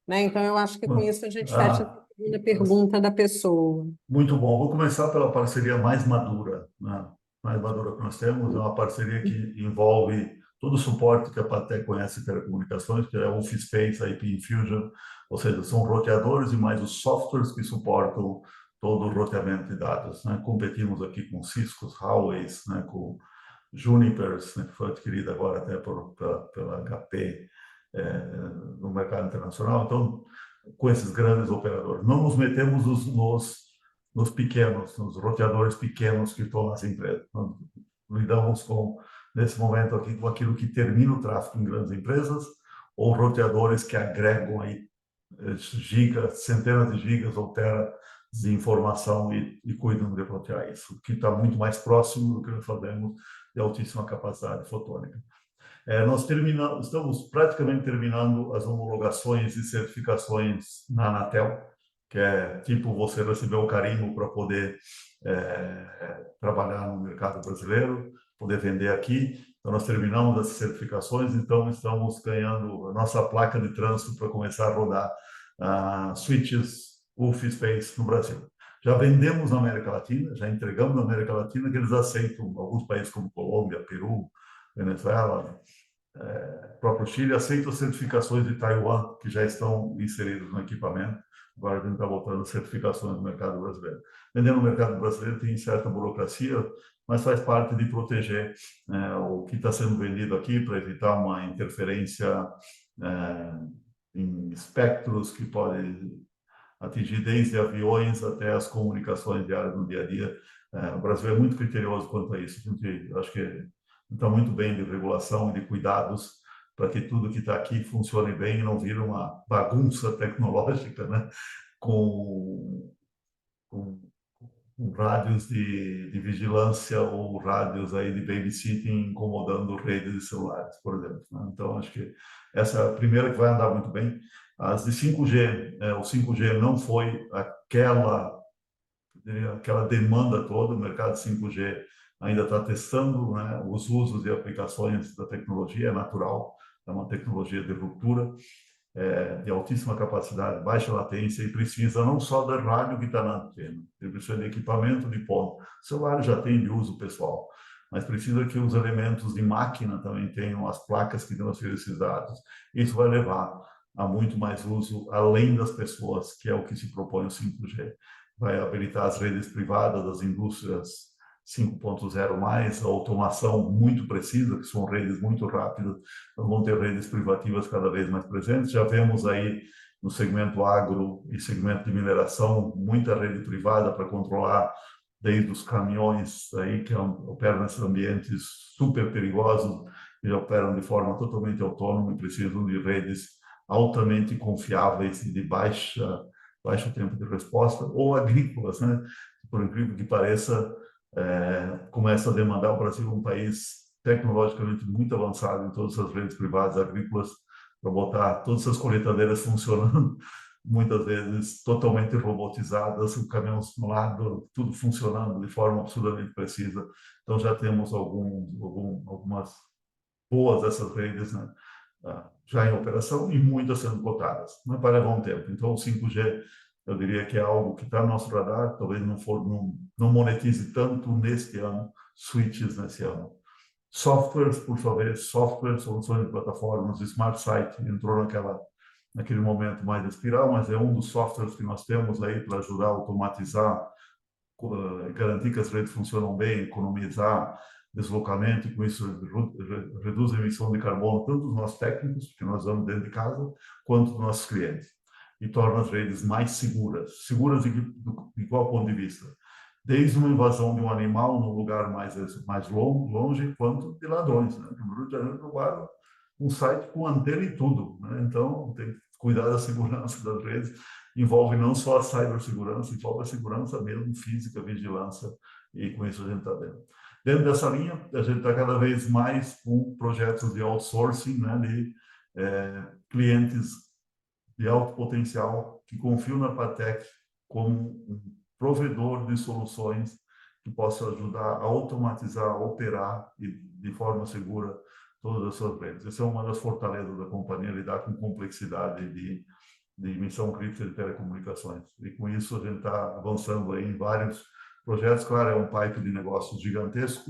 S1: né? Então, eu acho que com isso a gente fecha a segunda pergunta da pessoa.
S2: Muito bom. Vou começar pela parceria mais madura, né? Mais madura que nós temos. É uma parceria que envolve todo o suporte que a Patec conhece em telecomunicações, que é o Office Space, a IP Infusion, ou seja, são roteadores e mais os softwares que suportam todo o roteamento de dados, né? Competimos aqui com Cisco, Huawei, né? Com Junipers, né? Que foi adquirida agora até pela HP no mercado internacional. Então, com esses grandes operadores. Não nos metemos nos pequenos, nos roteadores pequenos que estão nas empresas. Nós lidamos nesse momento aqui, com aquilo que termina o tráfego em grandes empresas, ou roteadores que agregam aí gigas, centenas de gigas ou teras de informação e cuidam de rotear isso, que está muito mais próximo do que nós fazemos de altíssima capacidade fotônica. Nós estamos praticamente terminando as homologações e certificações na Anatel, que é tipo você receber o carimbo para poder trabalhar no mercado brasileiro, poder vender aqui. Então, nós terminamos as certificações, então estamos ganhando a nossa placa de trânsito para começar a rodar switches UFI Space no Brasil. Já vendemos na América Latina, já entregamos na América Latina, que eles aceitam alguns países como Colômbia, Peru, Venezuela, próprio Chile, aceitam as certificações de Taiwan, que já estão inseridos no equipamento. Agora a gente está voltando às certificações no mercado brasileiro. Vender no mercado brasileiro tem certa burocracia, mas faz parte de proteger o que está sendo vendido aqui para evitar uma interferência em espectros que podem atingir desde aviões até as comunicações diárias no dia a dia. O Brasil é muito criterioso quanto a isso. Acho que está muito bem de regulação e de cuidados para que tudo que está aqui funcione bem e não vire uma bagunça tecnológica, né? com rádios de vigilância ou rádios aí de babysitting incomodando redes de celulares, por exemplo, né? Então, acho que essa é a primeira que vai andar muito bem. As de 5G, o 5G não foi aquela demanda toda, o mercado 5G ainda está testando, né, os usos e aplicações da tecnologia, é natural, é uma tecnologia de ruptura, de altíssima capacidade, baixa latência e precisa não só da rádio que está na antena, ele precisa de equipamento de ponta. O celular já tem de uso pessoal, mas precisa que os elementos de máquina também tenham as placas que transferem esses dados. Isso vai levar a muito mais uso além das pessoas, que é o que se propõe o 5G. Vai habilitar as redes privadas das indústrias 5.0 mais, a automação muito precisa, que são redes muito rápidas, então vão ter redes privativas cada vez mais presentes. Já vemos aí no segmento agro e segmento de mineração muita rede privada para controlar desde os caminhões aí que operam nesses ambientes super perigosos, que operam de forma totalmente autônoma e precisam de redes altamente confiáveis e de baixo tempo de resposta, ou agrícolas, né? Por incrível que pareça, começa a demandar o Brasil um país tecnologicamente muito avançado em todas as redes privadas agrícolas para botar todas as colheitadeiras funcionando, muitas vezes totalmente robotizadas, o caminhão simulado, tudo funcionando de forma absolutamente precisa. Então já temos algumas boas dessas redes, né, já em operação e muitas sendo cotadas, mas vai levar um tempo. Então o 5G, eu diria que é algo que está no nosso radar, talvez não monetize tanto neste ano, switches nesse ano. Softwares, por sua vez, soluções de plataformas, Smart Site entrou naquele momento mais espiral, mas é um dos softwares que nós temos aí para ajudar a automatizar, garantir que as redes funcionam bem, economizar deslocamento, e com isso reduz a emissão de carbono, tanto dos nossos técnicos, que nós usamos dentro de casa, quanto dos nossos clientes. E torna as redes mais seguras. Seguras de qual ponto de vista? Desde uma invasão de um animal num lugar mais longe, quanto de ladrões. Né? No Rio de Janeiro roubaram um site com antena e tudo. Né? Então, tem que cuidar da segurança das redes. Envolve não só a cibersegurança, envolve a segurança mesmo, física, vigilância, e com isso a gente está dentro. Dentro dessa linha, a gente está cada vez mais com projetos de outsourcing, né, de clientes de alto potencial que confiam na Patec como um provedor de soluções que possa ajudar a automatizar, a operar e de forma segura todas as suas redes. Essa é uma das fortalezas da companhia, lidar com complexidade de missão crítica de telecomunicações. E com isso a gente está avançando aí em vários projetos. Claro, é um pipe de negócios gigantesco,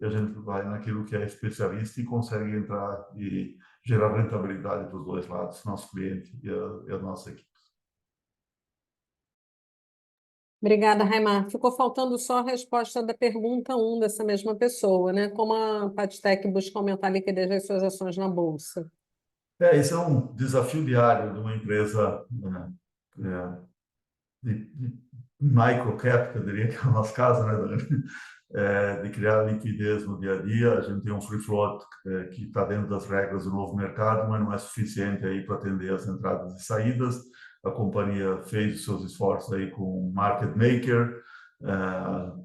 S2: e a gente vai naquilo que é especialista e consegue entrar e gerar rentabilidade dos dois lados, nosso cliente e a nossa equipe.
S1: Obrigada, Raimar. Ficou faltando só a resposta da pergunta 1 dessa mesma pessoa, né? Como a Patstec busca aumentar a liquidez das suas ações na Bolsa?
S2: Esse é um desafio diário de uma empresa, né, de microcap, que eu diria que é o nosso caso, né, Dani? De criar liquidez no dia a dia. A gente tem um free float que está dentro das regras do novo mercado, mas não é suficiente aí para atender as entradas e saídas. A companhia fez os seus esforços aí com o market maker,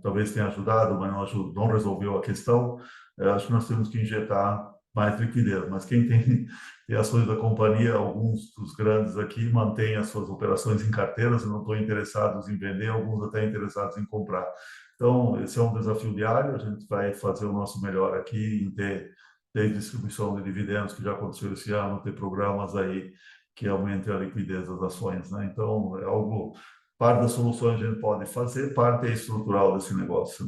S2: talvez tenha ajudado, mas não resolveu a questão. Acho que nós temos que injetar mais liquidez, mas quem tem ações da companhia, alguns dos grandes aqui mantêm as suas operações em carteiras e não estão interessados em vender, alguns até interessados em comprar. Então, esse é um desafio diário, a gente vai fazer o nosso melhor aqui em ter distribuição de dividendos, que já aconteceu esse ano, ter programas aí que aumentem a liquidez das ações, né? Então, é algo, parte das soluções a gente pode fazer, parte é estrutural desse negócio.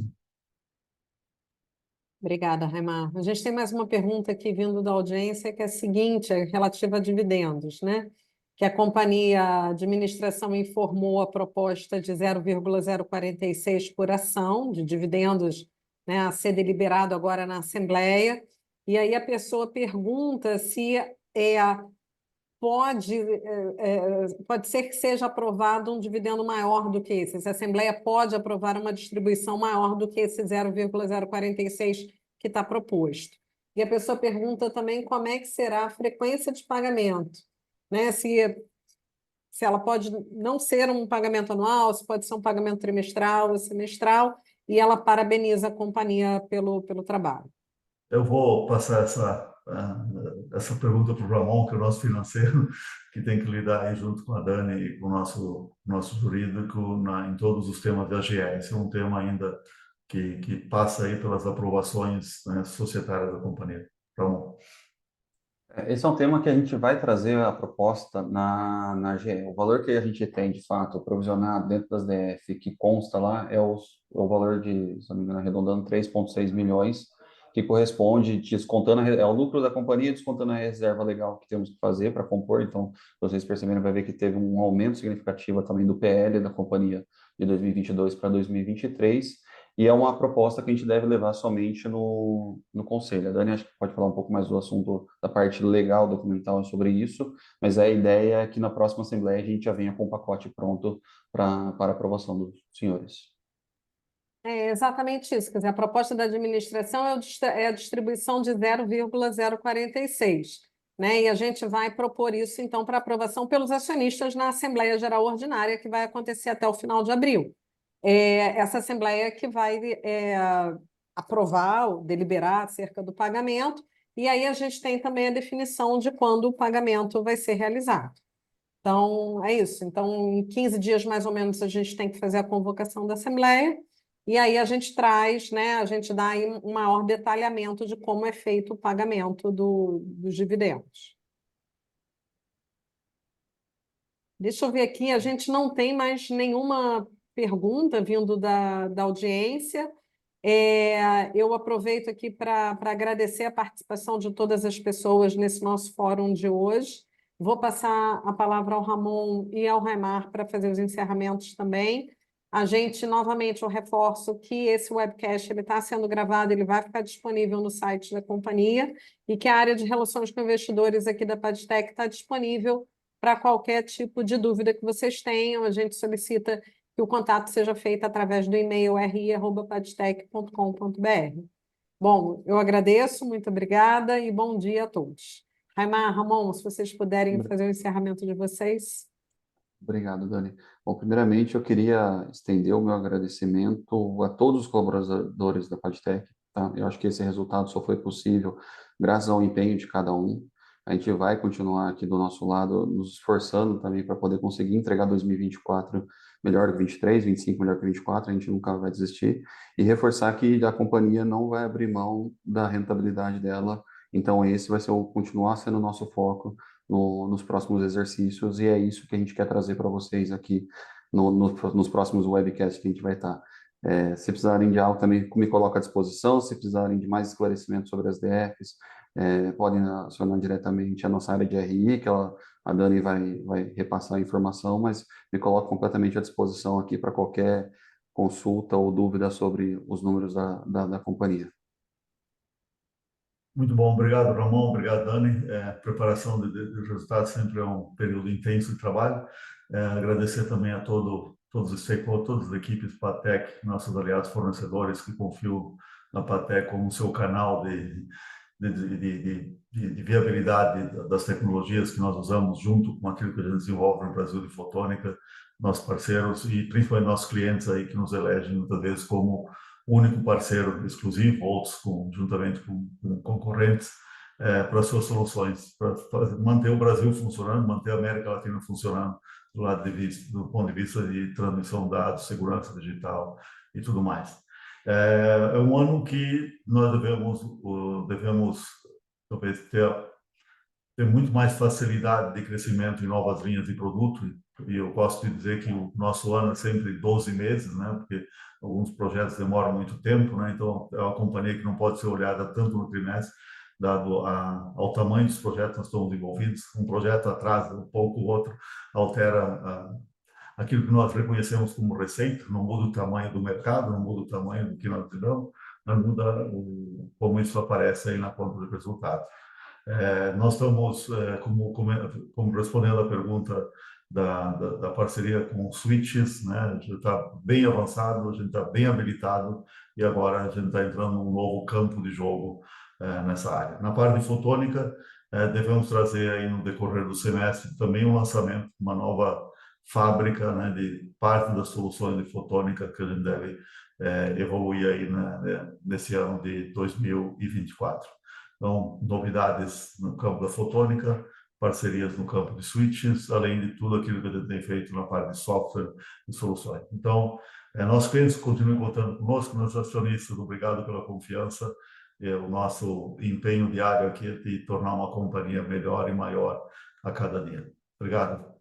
S1: Obrigada, Raimar. A gente tem mais uma pergunta aqui vindo da audiência, que é a seguinte, é relativa a dividendos, né? Que a companhia a administração informou a proposta de 0,046 por ação de dividendos, né, a ser deliberado agora na Assembleia. E aí a pessoa pergunta se pode ser que seja aprovado um dividendo maior do que esse. Se a Assembleia pode aprovar uma distribuição maior do que esse 0,046 que está proposto. E a pessoa pergunta também como é que será a frequência de pagamento, né? Se ela pode não ser um pagamento anual, se pode ser um pagamento trimestral ou semestral, e ela parabeniza a companhia pelo trabalho.
S2: Eu vou passar essa pergunta para o Ramon, que é o nosso financeiro, que tem que lidar aí junto com a Dani e com o nosso jurídico em todos os temas da AGE. Esse é um tema ainda que passa aí pelas aprovações, né, societárias da companhia. Ramon.
S3: Esse é um tema que a gente vai trazer a proposta na AGE. O valor que a gente tem, de fato, provisionado dentro das DF, que consta lá, é o valor de, se não me engano, arredondando 3,6 milhões, que corresponde, descontando, é o lucro da companhia, descontando a reserva legal que temos que fazer para compor. Então, vocês perceberam, vai ver que teve um aumento significativo também do PL da companhia de 2022 para 2023. e é uma proposta que a gente deve levar somente no conselho. A Dani acho que pode falar um pouco mais do assunto, da parte legal, documental sobre isso, mas a ideia é que na próxima Assembleia a gente já venha com o pacote pronto para aprovação dos senhores.
S1: É exatamente isso. Quer dizer, a proposta da administração é a distribuição de 0,046, né? E a gente vai propor isso, então, para aprovação pelos acionistas na Assembleia Geral Ordinária, que vai acontecer até o final de abril. Essa Assembleia que vai aprovar, ou deliberar acerca do pagamento, e aí a gente tem também a definição de quando o pagamento vai ser realizado. Então, é isso. Então, em 15 dias, mais ou menos, a gente tem que fazer a convocação da Assembleia, e aí a gente traz, né, a gente dá aí um maior detalhamento de como é feito o pagamento dos dividendos. Deixa eu ver aqui, a gente não tem mais nenhuma pergunta vindo da audiência. Eu aproveito aqui para agradecer a participação de todas as pessoas nesse nosso fórum de hoje. Vou passar a palavra ao Ramon e ao Raimar para fazer os encerramentos também. A gente, novamente, eu reforço que esse webcast está sendo gravado, ele vai ficar disponível no site da companhia e que a área de relações com investidores aqui da Padtech está disponível para qualquer tipo de dúvida que vocês tenham. A gente solicita que o contato seja feito através do e-mail ri@padtech.com.br. Bom, eu agradeço, muito obrigada e bom dia a todos. Raimar, Ramon, se vocês puderem fazer o encerramento de vocês.
S3: Obrigado, Dani. Bom, primeiramente, eu queria estender o meu agradecimento a todos os colaboradores da Padtech, tá? Eu acho que esse resultado só foi possível graças ao empenho de cada um. A gente vai continuar aqui do nosso lado, nos esforçando também para poder conseguir entregar 2024 melhor que 23, 25 melhor que 24, a gente nunca vai desistir. E reforçar que a companhia não vai abrir mão da rentabilidade dela, então esse vai ser continuar sendo o nosso foco nos próximos exercícios, e é isso que a gente quer trazer para vocês aqui nos próximos webcasts que a gente vai estar. Se precisarem de algo, também me coloco à disposição. Se precisarem de mais esclarecimento sobre as DFs, podem acionar diretamente a nossa área de RI, que a Dani vai repassar a informação, mas me coloco completamente à disposição aqui para qualquer consulta ou dúvida sobre os números da companhia.
S2: Muito bom, obrigado, Ramon, obrigado, Dani. Preparação dos resultados sempre é um período intenso de trabalho. Agradecer também a todos os stakeholders, todas as equipes Padtech, nossos aliados fornecedores que confiam na Padtech como seu canal de viabilidade das tecnologias que nós usamos junto com aquilo que a gente desenvolve no Brasil de fotônica, nossos parceiros e principalmente nossos clientes aí que nos elegem muitas vezes como único parceiro exclusivo, outros juntamente com concorrentes, para suas soluções, para manter o Brasil funcionando, manter a América Latina funcionando do ponto de vista de transmissão de dados, segurança digital e tudo mais. É um ano que nós devemos talvez ter muito mais facilidade de crescimento em novas linhas de produto, e eu gosto de dizer que o nosso ano é sempre 12 meses, né? Porque alguns projetos demoram muito tempo, né? Então, é uma companhia que não pode ser olhada tanto no trimestre, dado ao tamanho dos projetos que nós estamos envolvidos. Um projeto atrasa um pouco, o outro altera aquilo que nós reconhecemos como receita, não muda o tamanho do mercado, não muda o tamanho do que nós tiramos, mas muda como isso aparece aí na conta de resultados. Nós estamos, como respondendo à pergunta da parceria com o Switches, né? A gente está bem avançado, a gente está bem habilitado e agora a gente está entrando num novo campo de jogo nessa área. Na parte de fotônica, devemos trazer aí no decorrer do semestre também um lançamento, uma nova fábrica, né, de parte das soluções de fotônica que a gente deve evoluir aí, né, nesse ano de 2024. Então, novidades no campo da fotônica, parcerias no campo de switches, além de tudo aquilo que a gente tem feito na parte de software e soluções. Então, nossos clientes continuem contando conosco, nossos acionistas, obrigado pela confiança. O nosso empenho diário aqui é de tornar uma companhia melhor e maior a cada dia. Obrigado.